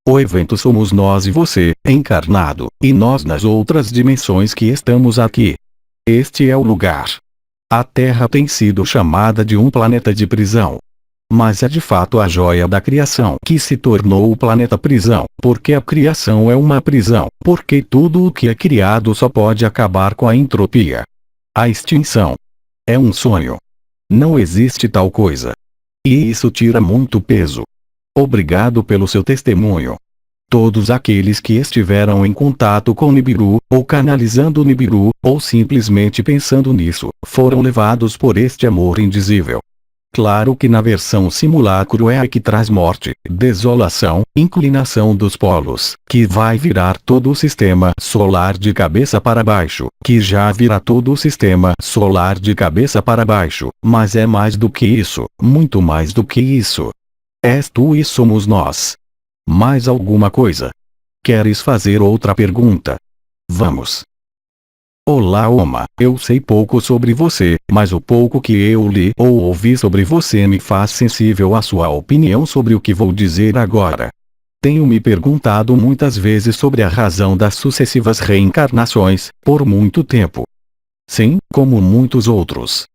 A: O evento somos nós e você, encarnado, e nós nas outras dimensões que estamos aqui. Este é o lugar. A Terra tem sido chamada de um planeta de prisão. Mas é de fato a joia da criação que se tornou o planeta prisão, porque a criação é uma prisão, porque tudo o que é criado só pode acabar com a entropia. A extinção é um sonho. Não existe tal coisa. E isso tira muito peso. Obrigado pelo seu testemunho. Todos aqueles que estiveram em contato com Nibiru, ou canalizando Nibiru, ou simplesmente pensando nisso, foram levados por este amor indizível. Claro que na versão simulacro é a que traz morte, desolação, inclinação dos polos, que vai virar todo o sistema solar de cabeça para baixo, que já virá todo o sistema solar de cabeça para baixo, mas é mais do que isso, muito mais do que isso. És tu e somos nós. Mais alguma coisa? Queres fazer outra pergunta? Vamos. Olá Oma, eu sei pouco sobre você, mas o pouco que eu li ou ouvi sobre você me faz sensível à sua opinião sobre o que vou dizer agora. Tenho me perguntado muitas vezes sobre a razão das sucessivas reencarnações, por muito tempo. Sim, como muitos outros.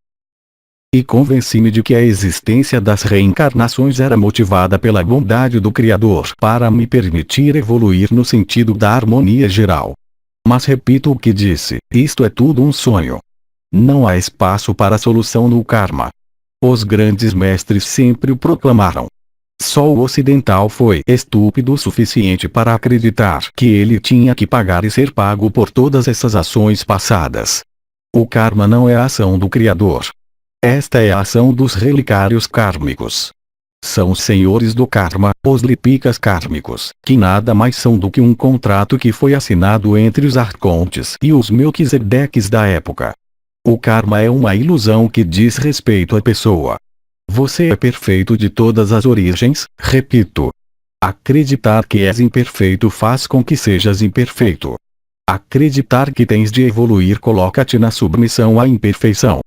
A: E convenci-me de que a existência das reencarnações era motivada pela bondade do Criador para me permitir evoluir no sentido da harmonia geral. Mas repito o que disse, isto é tudo um sonho. Não há espaço para solução no karma. Os grandes mestres sempre o proclamaram. Só o ocidental foi estúpido o suficiente para acreditar que ele tinha que pagar e ser pago por todas essas ações passadas. O karma não é a ação do Criador. Esta é a ação dos relicários kármicos. São os senhores do karma, os lipikas kármicos, que nada mais são do que um contrato que foi assinado entre os arcontes e os Melquisedeques da época. O karma é uma ilusão que diz respeito à pessoa. Você é perfeito de todas as origens, repito. Acreditar que és imperfeito faz com que sejas imperfeito. Acreditar que tens de evoluir coloca-te na submissão à imperfeição.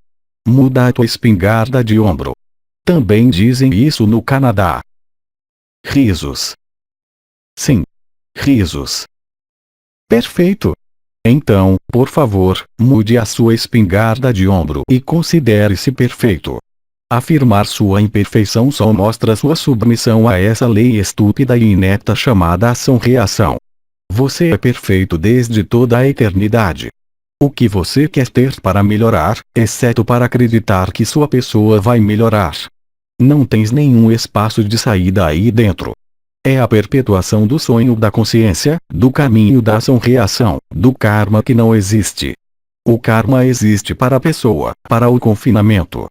A: Muda a tua espingarda de ombro. Também dizem isso no Canadá. Risos. Sim. Risos. Perfeito. Então, por favor, mude a sua espingarda de ombro e considere-se perfeito. Afirmar sua imperfeição só mostra sua submissão a essa lei estúpida e inepta chamada ação-reação. Você é perfeito desde toda a eternidade. O que você quer ter para melhorar, exceto para acreditar que sua pessoa vai melhorar? Não tens nenhum espaço de saída aí dentro. É a perpetuação do sonho da consciência, do caminho da ação-reação, do karma que não existe. O karma existe para a pessoa, para o confinamento.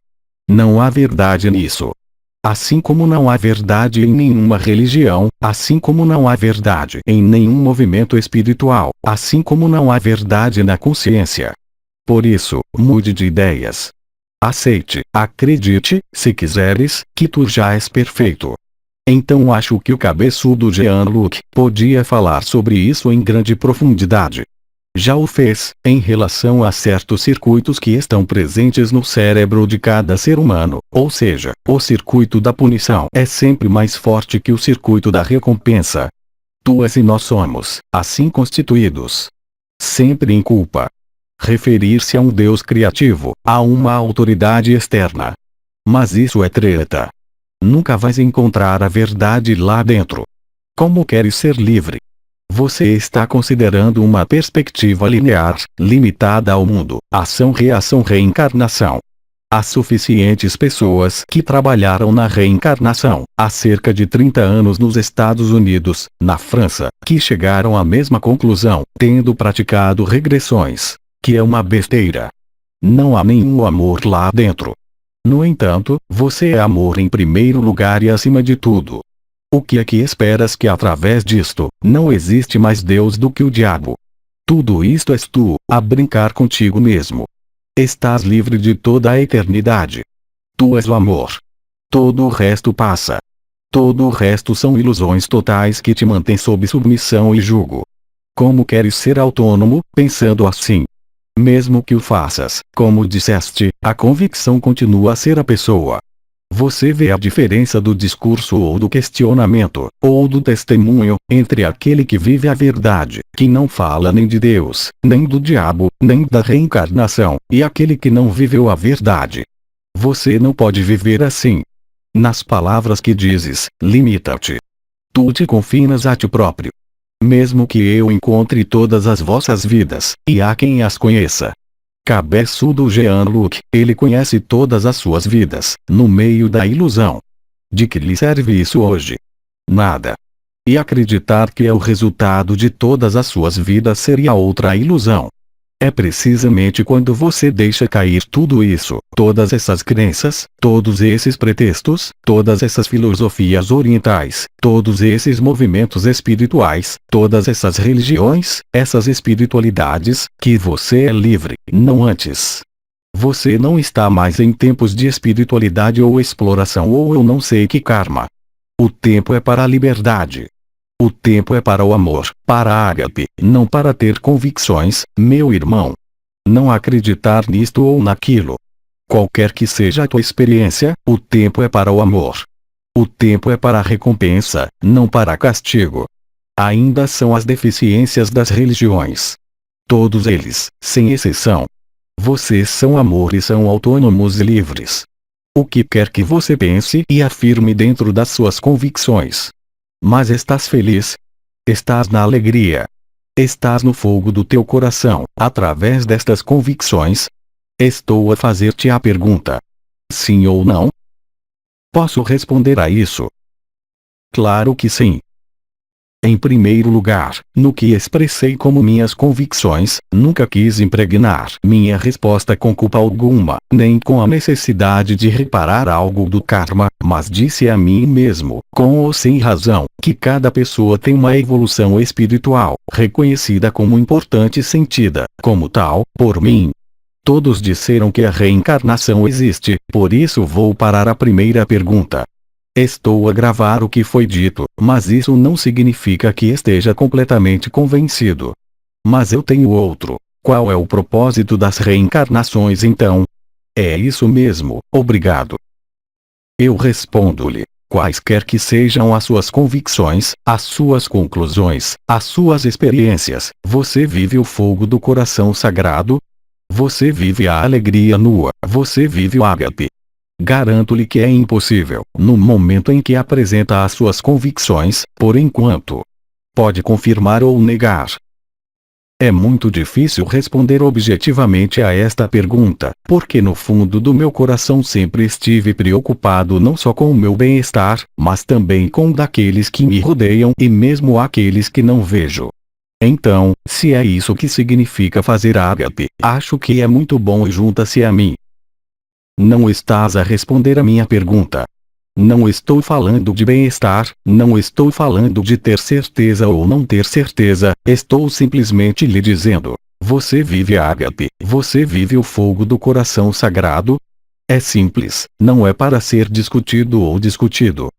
A: Não há verdade nisso. Assim como não há verdade em nenhuma religião, assim como não há verdade em nenhum movimento espiritual, assim como não há verdade na consciência. Por isso, mude de ideias. Aceite, acredite, se quiseres, que tu já és perfeito. Então acho que o cabeçudo Jean-Luc podia falar sobre isso em grande profundidade. Já o fez, em relação a certos circuitos que estão presentes no cérebro de cada ser humano, ou seja, o circuito da punição é sempre mais forte que o circuito da recompensa. Tu és e nós somos, assim constituídos. Sempre em culpa. Referir-se a um Deus criativo, a uma autoridade externa. Mas isso é treta. Nunca vais encontrar a verdade lá dentro. Como queres ser livre? Você está considerando uma perspectiva linear, limitada ao mundo, ação-reação reencarnação. Há suficientes pessoas que trabalharam na reencarnação, há cerca de 30 anos nos Estados Unidos, na França, que chegaram à mesma conclusão, tendo praticado regressões. Que é uma besteira. Não há nenhum amor lá dentro. No entanto, você é amor em primeiro lugar e acima de tudo. O que é que esperas que através disto, não existe mais Deus do que o diabo? Tudo isto és tu, a brincar contigo mesmo. Estás livre de toda a eternidade. Tu és o amor. Todo o resto passa. Todo o resto são ilusões totais que te mantêm sob submissão e jugo. Como queres ser autônomo, pensando assim? Mesmo que o faças, como disseste, a convicção continua a ser a pessoa. Você vê a diferença do discurso ou do questionamento, ou do testemunho, entre aquele que vive a verdade, que não fala nem de Deus, nem do diabo, nem da reencarnação, e aquele que não viveu a verdade. Você não pode viver assim. Nas palavras que dizes, limita-te. Tu te confinas a ti próprio. Mesmo que eu encontre todas as vossas vidas, e há quem as conheça. Cabeçudo Jean-Luc, ele conhece todas as suas vidas, no meio da ilusão. De que lhe serve isso hoje? Nada. E acreditar que é o resultado de todas as suas vidas seria outra ilusão. É precisamente quando você deixa cair tudo isso, todas essas crenças, todos esses pretextos, todas essas filosofias orientais, todos esses movimentos espirituais, todas essas religiões, essas espiritualidades, que você é livre, não antes. Você não está mais em tempos de espiritualidade ou exploração ou eu não sei que karma. O tempo é para a liberdade. O tempo é para o amor, para a ágape, não para ter convicções, meu irmão. Não acreditar nisto ou naquilo. Qualquer que seja a tua experiência, o tempo é para o amor. O tempo é para a recompensa, não para castigo. Ainda são as deficiências das religiões. Todos eles, sem exceção. Vocês são amor e são autônomos e livres. O que quer que você pense e afirme dentro das suas convicções. Mas estás feliz? Estás na alegria? Estás no fogo do teu coração, através destas convicções? Estou a fazer-te a pergunta. Sim ou não? Posso responder a isso? Claro que sim. Em primeiro lugar, no que expressei como minhas convicções, nunca quis impregnar minha resposta com culpa alguma, nem com a necessidade de reparar algo do karma, mas disse a mim mesmo, com ou sem razão, que cada pessoa tem uma evolução espiritual, reconhecida como importante e sentida, como tal, por mim. Todos disseram que a reencarnação existe, por isso vou parar a primeira pergunta. Estou a gravar o que foi dito, mas isso não significa que esteja completamente convencido. Mas eu tenho outro. Qual é o propósito das reencarnações então? É isso mesmo, obrigado. Eu respondo-lhe. Quaisquer que sejam as suas convicções, as suas conclusões, as suas experiências, você vive o fogo do coração sagrado? Você vive a alegria nua, você vive o ágape. Garanto-lhe que é impossível, no momento em que apresenta as suas convicções, por enquanto. Pode confirmar ou negar. É muito difícil responder objetivamente a esta pergunta, porque no fundo do meu coração sempre estive preocupado não só com o meu bem-estar, mas também com o daqueles que me rodeiam e mesmo aqueles que não vejo. Então, se é isso que significa fazer ágape, acho que é muito bom e junta-se a mim. Não estás a responder a minha pergunta. Não estou falando de bem-estar, não estou falando de ter certeza ou não ter certeza, estou simplesmente lhe dizendo: você vive a ágape, você vive o fogo do coração sagrado? É simples, não é para ser discutido ou discutido.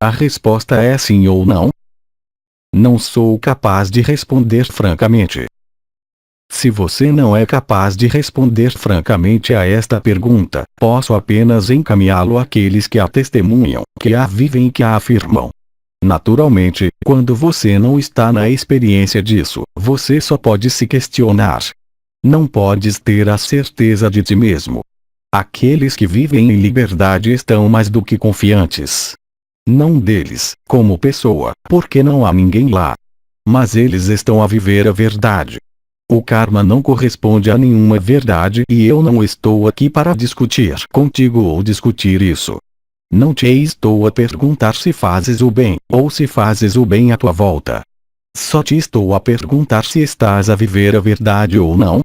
A: A resposta é sim ou não? Não sou capaz de responder francamente. Se você não é capaz de responder francamente a esta pergunta, posso apenas encaminhá-lo àqueles que a testemunham, que a vivem e que a afirmam. Naturalmente, quando você não está na experiência disso, você só pode se questionar. Não podes ter a certeza de ti mesmo. Aqueles que vivem em liberdade estão mais do que confiantes. Não deles, como pessoa, porque não há ninguém lá. Mas eles estão a viver a verdade. O karma não corresponde a nenhuma verdade e eu não estou aqui para discutir contigo ou discutir isso. Não te estou a perguntar se fazes o bem, ou se fazes o bem à tua volta. Só te estou a perguntar se estás a viver a verdade ou não.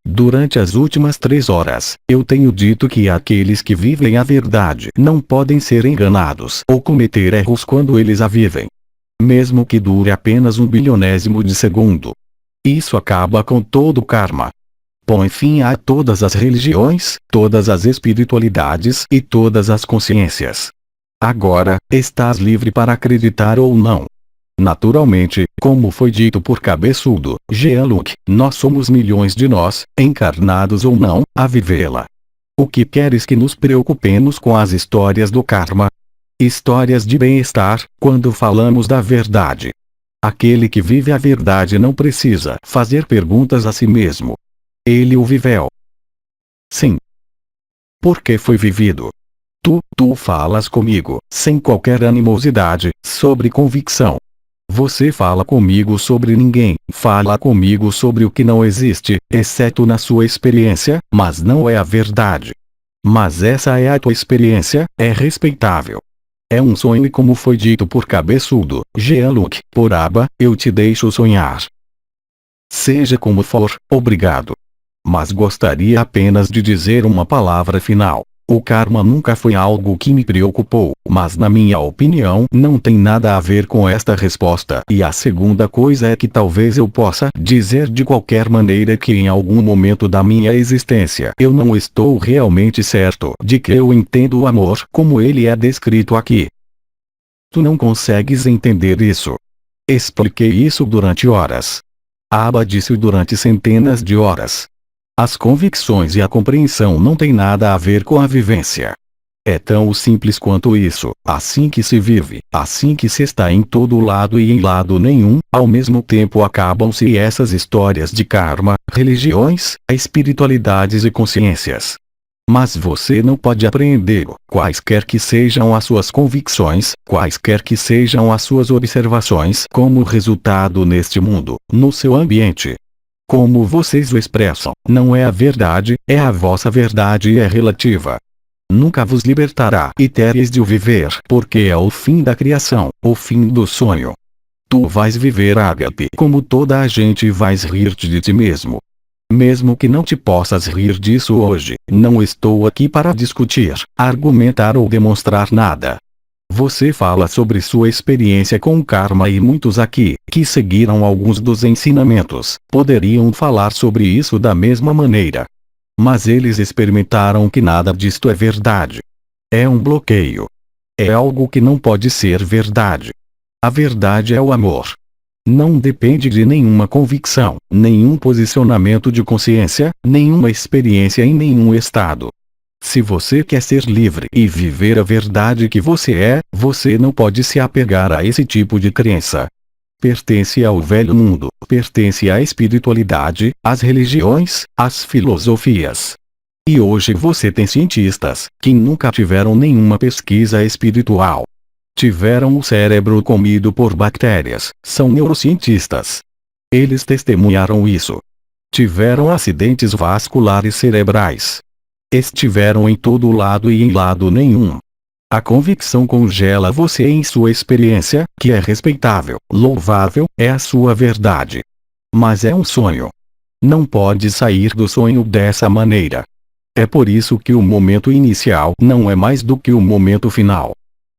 A: Durante as últimas 3 horas, eu tenho dito que aqueles que vivem a verdade não podem ser enganados ou cometer erros quando eles a vivem. Mesmo que dure apenas 1/1000º de segundo. Isso acaba com todo o karma. Põe fim a todas as religiões, todas as espiritualidades e todas as consciências. Agora, estás livre para acreditar ou não. Naturalmente, como foi dito por Cabeçudo, Jean-Luc, nós somos milhões de nós, encarnados ou não, a vivê-la. O que queres que nos preocupemos com as histórias do karma? Histórias de bem-estar, quando falamos da verdade. Aquele que vive a verdade não precisa fazer perguntas a si mesmo. Ele o viveu. Sim. Porque foi vivido. Tu falas comigo, sem qualquer animosidade, sobre convicção. Você fala comigo sobre ninguém, fala comigo sobre o que não existe, exceto na sua experiência, mas não é a verdade. Mas essa é a tua experiência, é respeitável. É um sonho e como foi dito por Cabeçudo, Jean-Luc, por Aba, eu te deixo sonhar. Seja como for, obrigado. Mas gostaria apenas de dizer uma palavra final. O karma nunca foi algo que me preocupou, mas na minha opinião não tem nada a ver com esta resposta. E a segunda coisa é que talvez eu possa dizer de qualquer maneira que em algum momento da minha existência eu não estou realmente certo de que eu entendo o amor como ele é descrito aqui. Tu não consegues entender isso. Expliquei isso durante horas. Aba disse durante centenas de horas. As convicções e a compreensão não têm nada a ver com a vivência. É tão simples quanto isso, assim que se vive, assim que se está em todo lado e em lado nenhum, ao mesmo tempo acabam-se essas histórias de karma, religiões, espiritualidades e consciências. Mas você não pode apreendê-lo, quaisquer que sejam as suas convicções, quaisquer que sejam as suas observações como resultado neste mundo, no seu ambiente. Como vocês o expressam, não é a verdade, é a vossa verdade e é relativa. Nunca vos libertará e tereis de o viver, porque é o fim da criação, o fim do sonho. Tu vais viver ágape como toda a gente vais rir-te de ti mesmo. Mesmo que não te possas rir disso hoje, não estou aqui para discutir, argumentar ou demonstrar nada. Você fala sobre sua experiência com o karma e muitos aqui, que seguiram alguns dos ensinamentos, poderiam falar sobre isso da mesma maneira. Mas eles experimentaram que nada disto é verdade. É um bloqueio. É algo que não pode ser verdade. A verdade é o amor. Não depende de nenhuma convicção, nenhum posicionamento de consciência, nenhuma experiência em nenhum estado. Se você quer ser livre e viver a verdade que você é, você não pode se apegar a esse tipo de crença. Pertence ao velho mundo, pertence à espiritualidade, às religiões, às filosofias. E hoje você tem cientistas, que nunca tiveram nenhuma pesquisa espiritual. Tiveram o cérebro comido por bactérias, são neurocientistas. Eles testemunharam isso. Tiveram acidentes vasculares cerebrais. Estiveram em todo lado e em lado nenhum. A convicção congela você em sua experiência, que é respeitável, louvável, é a sua verdade. Mas é um sonho. Não pode sair do sonho dessa maneira. É por isso que o momento inicial não é mais do que o momento final.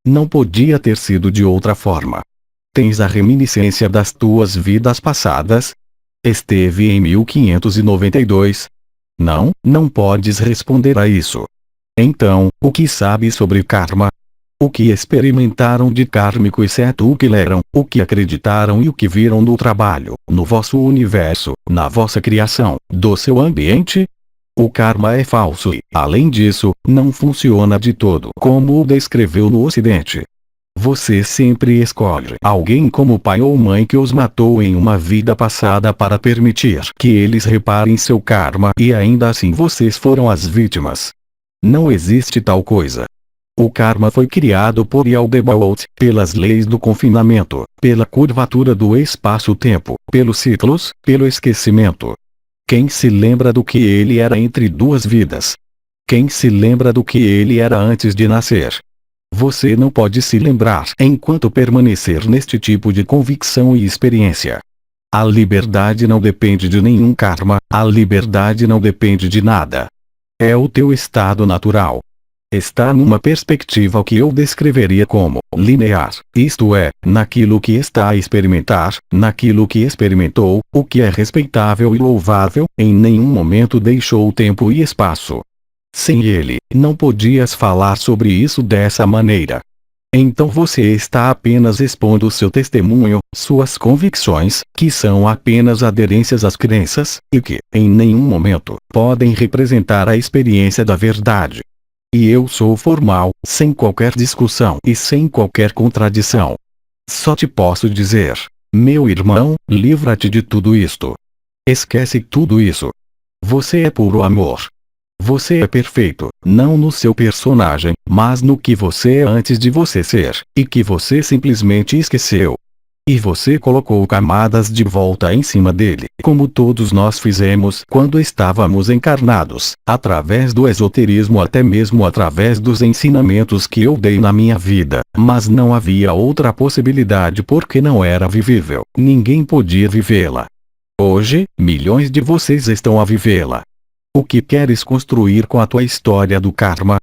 A: Não podia ter sido de outra forma. Tens a reminiscência das tuas vidas passadas? Esteve em 1592. Não podes responder a isso. Então, o que sabes sobre karma? O que experimentaram de kármico exceto o que leram, o que acreditaram e o que viram no trabalho, no vosso universo, na vossa criação, do seu ambiente? O karma é falso e, além disso, não funciona de todo como o descreveu no Ocidente. Você sempre escolhe alguém como pai ou mãe que os matou em uma vida passada para permitir que eles reparem seu karma e ainda assim vocês foram as vítimas. Não existe tal coisa. O karma foi criado por Yaldabaoth, pelas leis do confinamento, pela curvatura do espaço-tempo, pelos ciclos, pelo esquecimento. Quem se lembra do que ele era entre duas vidas? Quem se lembra do que ele era antes de nascer? Você não pode se lembrar enquanto permanecer neste tipo de convicção e experiência. A liberdade não depende de nenhum karma, a liberdade não depende de nada. É o teu estado natural. Está numa perspectiva que eu descreveria como linear, isto é, naquilo que está a experimentar, naquilo que experimentou, o que é respeitável e louvável, em nenhum momento deixou tempo e espaço. Sem ele, não podias falar sobre isso dessa maneira. Então você está apenas expondo seu testemunho, suas convicções, que são apenas aderências às crenças, e que, em nenhum momento, podem representar a experiência da verdade. E eu sou formal, sem qualquer discussão e sem qualquer contradição. Só te posso dizer, meu irmão, livra-te de tudo isto. Esquece tudo isso. Você é puro amor. Você é perfeito, não no seu personagem, mas no que você é antes de você ser, e que você simplesmente esqueceu. E você colocou camadas de volta em cima dele, como todos nós fizemos quando estávamos encarnados, através do esoterismo, até mesmo através dos ensinamentos que eu dei na minha vida, mas não havia outra possibilidade porque não era vivível, ninguém podia vivê-la. Hoje, milhões de vocês estão a vivê-la. O que queres construir com a tua história do karma?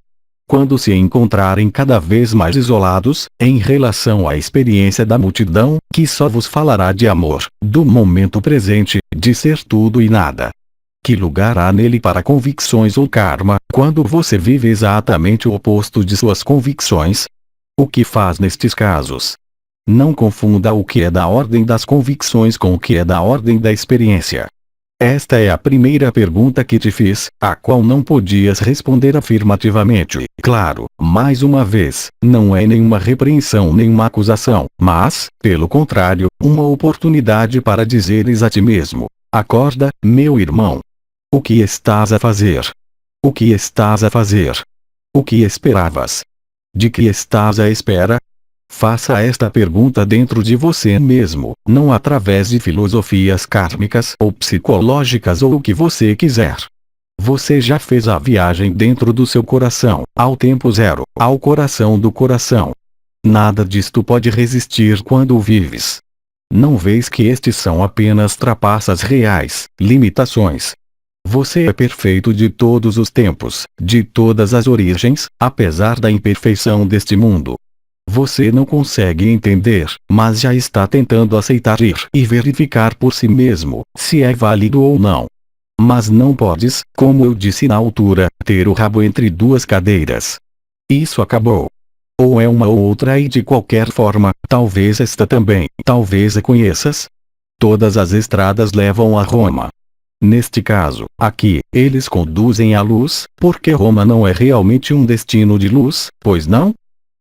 A: Quando se encontrarem cada vez mais isolados, em relação à experiência da multidão, que só vos falará de amor, do momento presente, de ser tudo e nada. Que lugar há nele para convicções ou karma, quando você vive exatamente o oposto de suas convicções? O que faz nestes casos? Não confunda o que é da ordem das convicções com o que é da ordem da experiência. Esta é a primeira pergunta que te fiz, a qual não podias responder afirmativamente. Claro, mais uma vez, não é nenhuma repreensão, nenhuma acusação, mas, pelo contrário, uma oportunidade para dizeres a ti mesmo: acorda, meu irmão. O que estás a fazer? O que estás a fazer? O que esperavas? De que estás à espera? Faça esta pergunta dentro de você mesmo, não através de filosofias kármicas ou psicológicas ou o que você quiser. Você já fez a viagem dentro do seu coração, ao tempo zero, ao coração do coração. Nada disto pode resistir quando vives. Não vês que estes são apenas trapaças reais, limitações. Você é perfeito de todos os tempos, de todas as origens, apesar da imperfeição deste mundo. Você não consegue entender, mas já está tentando aceitar e verificar por si mesmo, se é válido ou não. Mas não podes, como eu disse na altura, ter o rabo entre duas cadeiras. Isso acabou. Ou é uma ou outra e de qualquer forma, talvez esta também, talvez a conheças. Todas as estradas levam a Roma. Neste caso, aqui, eles conduzem à luz, porque Roma não é realmente um destino de luz, pois não?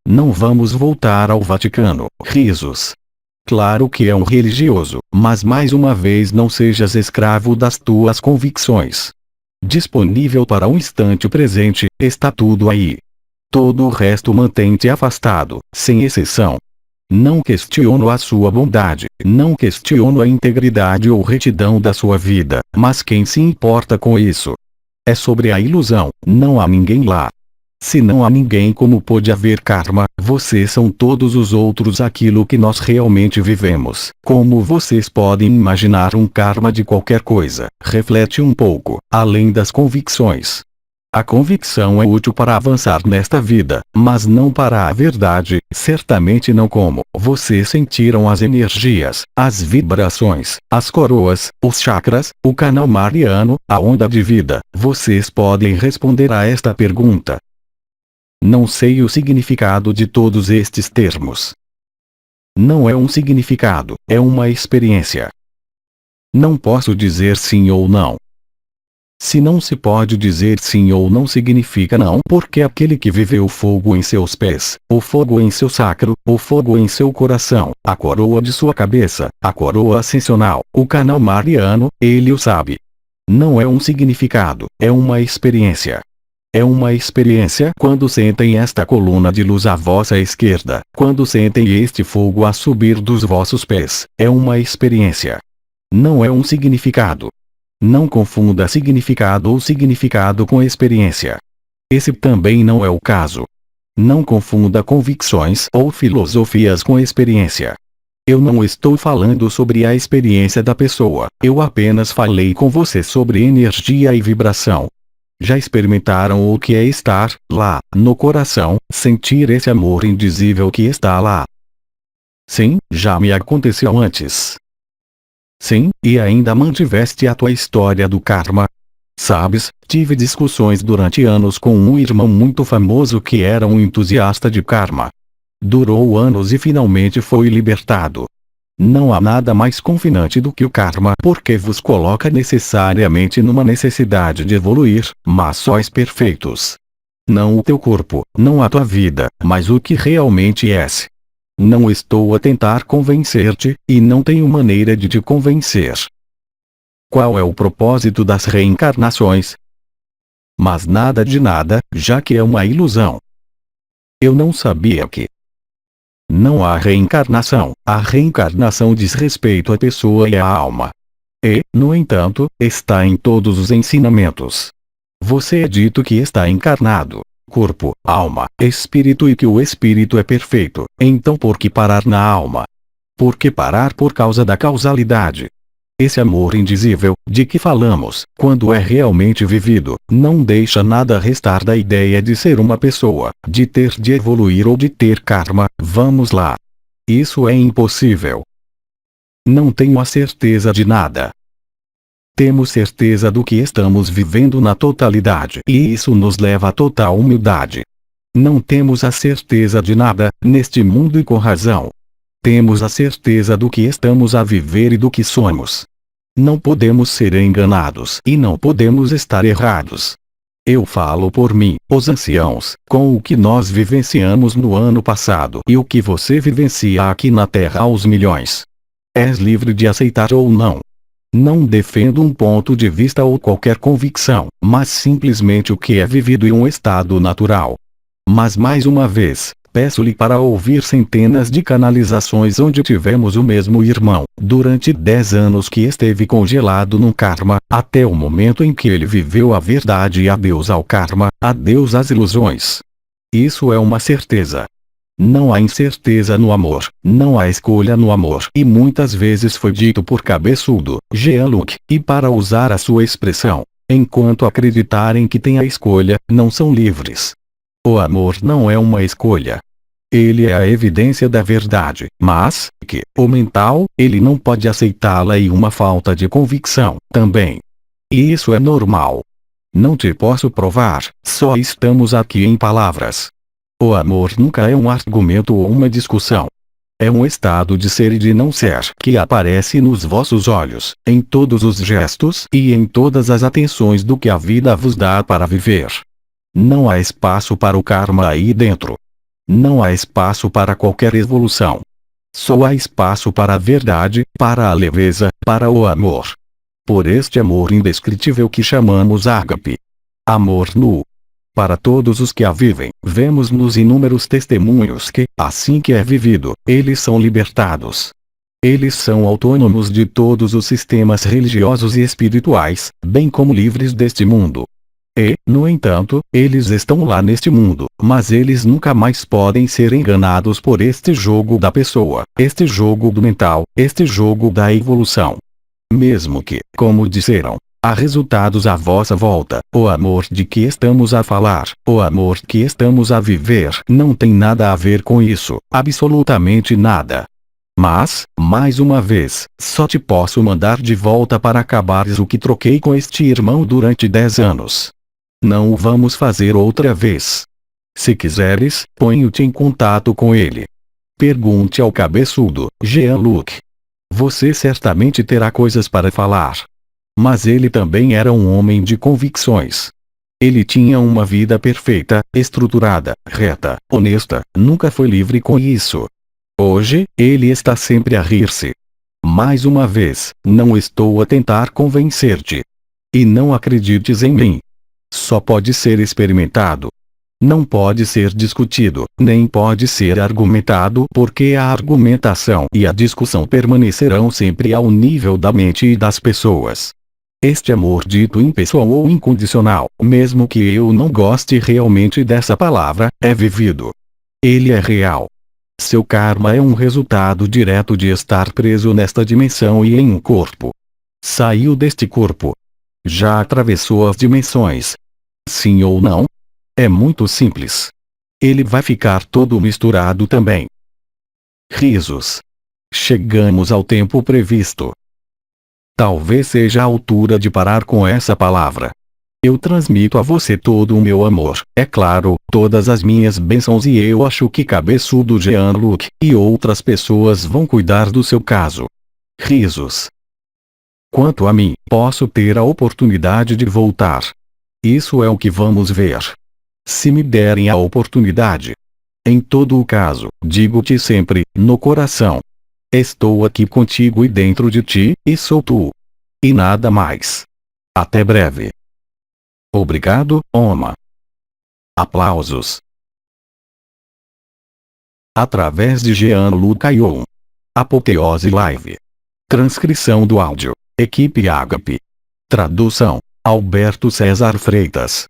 A: Não vamos voltar ao Vaticano. Risos. Claro que é um religioso, mas mais uma vez não sejas escravo das tuas convicções. Disponível para o instante presente, está tudo aí. Todo o resto mantém-te afastado, sem exceção. Não questiono a sua bondade, não questiono a integridade ou retidão da sua vida, mas quem se importa com isso? É sobre a ilusão, não há ninguém lá. Se não há ninguém, como pode haver karma? Vocês são todos os outros aquilo que nós realmente vivemos. Como vocês podem imaginar um karma de qualquer coisa? Reflete um pouco, além das convicções. A convicção é útil para avançar nesta vida, mas não para a verdade, certamente não como vocês sentiram as energias, as vibrações, as coroas, os chakras, o canal mariano, a onda de vida. Vocês podem responder a esta pergunta. Não sei o significado de todos estes termos. Não é um significado, é uma experiência. Não posso dizer sim ou não. Se não se pode dizer sim ou não significa não, porque aquele que viveu o fogo em seus pés, o fogo em seu sacro, o fogo em seu coração, a coroa de sua cabeça, a coroa ascensional, o canal mariano, ele o sabe. Não é um significado, é uma experiência. É uma experiência quando sentem esta coluna de luz à vossa esquerda, quando sentem este fogo a subir dos vossos pés, é uma experiência. Não é um significado. Não confunda significado ou significado com experiência. Esse também não é o caso. Não confunda convicções ou filosofias com experiência. Eu não estou falando sobre a experiência da pessoa, eu apenas falei com você sobre energia e vibração. Já experimentaram o que é estar lá, no coração, sentir esse amor indizível que está lá? Sim, já me aconteceu antes. Sim, e ainda mantiveste a tua história do karma. Sabes, tive discussões durante anos com um irmão muito famoso que era um entusiasta de karma. Durou anos e finalmente foi libertado. Não há nada mais confinante do que o karma, porque vos coloca necessariamente numa necessidade de evoluir, mas sois perfeitos. Não o teu corpo, não a tua vida, mas o que realmente és. Não estou a tentar convencer-te, e não tenho maneira de te convencer. Qual é o propósito das reencarnações? Mas nada de nada, já que é uma ilusão. Eu não sabia que não há reencarnação. A reencarnação diz respeito à pessoa e à alma. E, no entanto, está em todos os ensinamentos. Você é dito que está encarnado, corpo, alma, espírito e que o espírito é perfeito. Então por que parar na alma? Por que parar por causa da causalidade? Esse amor indizível, de que falamos, quando é realmente vivido, não deixa nada restar da ideia de ser uma pessoa, de ter de evoluir ou de ter karma. Vamos lá. Isso é impossível. Não tenho a certeza de nada. Temos certeza do que estamos vivendo na totalidade, e isso nos leva à total humildade. Não temos a certeza de nada, neste mundo e com razão. Temos a certeza do que estamos a viver e do que somos. Não podemos ser enganados e não podemos estar errados. Eu falo por mim, os anciãos, com o que nós vivenciamos no ano passado e o que você vivencia aqui na Terra aos milhões. És livre de aceitar ou não. Não defendo um ponto de vista ou qualquer convicção, mas simplesmente o que é vivido em um estado natural. Mas mais uma vez, peço-lhe para ouvir centenas de canalizações onde tivemos o mesmo irmão, durante 10 anos que esteve congelado num karma, até o momento em que ele viveu a verdade e adeus ao karma, adeus às ilusões. Isso é uma certeza. Não há incerteza no amor, não há escolha no amor. E muitas vezes foi dito por cabeçudo, Jean-Luc, e para usar a sua expressão, enquanto acreditarem que têm a escolha, não são livres. O amor não é uma escolha. Ele é a evidência da verdade, mas, que, o mental, ele não pode aceitá-la e uma falta de convicção, também. E isso é normal. Não te posso provar, só estamos aqui em palavras. O amor nunca é um argumento ou uma discussão. É um estado de ser e de não ser que aparece nos vossos olhos, em todos os gestos e em todas as atenções do que a vida vos dá para viver. Não há espaço para o karma aí dentro. Não há espaço para qualquer evolução. Só há espaço para a verdade, para a leveza, para o amor. Por este amor indescritível que chamamos ágape. Amor nu. Para todos os que a vivem, vemos nos inúmeros testemunhos que, assim que é vivido, eles são libertados. Eles são autônomos de todos os sistemas religiosos e espirituais, bem como livres deste mundo. E, no entanto, eles estão lá neste mundo, mas eles nunca mais podem ser enganados por este jogo da pessoa, este jogo do mental, este jogo da evolução. Mesmo que, como disseram, há resultados à vossa volta, o amor de que estamos a falar, o amor que estamos a viver, não tem nada a ver com isso, absolutamente nada. Mas, mais uma vez, só te posso mandar de volta para acabares o que troquei com este irmão durante 10 anos. Não o vamos fazer outra vez. Se quiseres, ponho-te em contato com ele. Pergunte ao cabeçudo, Jean-Luc. Você certamente terá coisas para falar. Mas ele também era um homem de convicções. Ele tinha uma vida perfeita, estruturada, reta, honesta, nunca foi livre com isso. Hoje, ele está sempre a rir-se. Mais uma vez, não estou a tentar convencer-te. E não acredites em mim. Só pode ser experimentado. Não pode ser discutido, nem pode ser argumentado porque a argumentação e a discussão permanecerão sempre ao nível da mente e das pessoas. Este amor dito impessoal ou incondicional, mesmo que eu não goste realmente dessa palavra, é vivido. Ele é real. Seu karma é um resultado direto de estar preso nesta dimensão e em um corpo. Saiu deste corpo. Já atravessou as dimensões. Sim ou não? É muito simples. Ele vai ficar todo misturado também. Risos. Chegamos ao tempo previsto. Talvez seja a altura de parar com essa palavra. Eu transmito a você todo o meu amor, é claro, todas as minhas bênçãos e eu acho que cabeçudo Jean-Luc e outras pessoas vão cuidar do seu caso. Risos. Quanto a mim, posso ter a oportunidade de voltar. Isso é o que vamos ver. Se me derem a oportunidade. Em todo o caso, digo-te sempre, no coração. Estou aqui contigo e dentro de ti, e sou tu. E nada mais. Até breve. Obrigado, Oma. Aplausos. Através de Jean-Luc Ayon. Apoteose Live. Transcrição do áudio. Equipe Ágape. Tradução: Alberto César Freitas.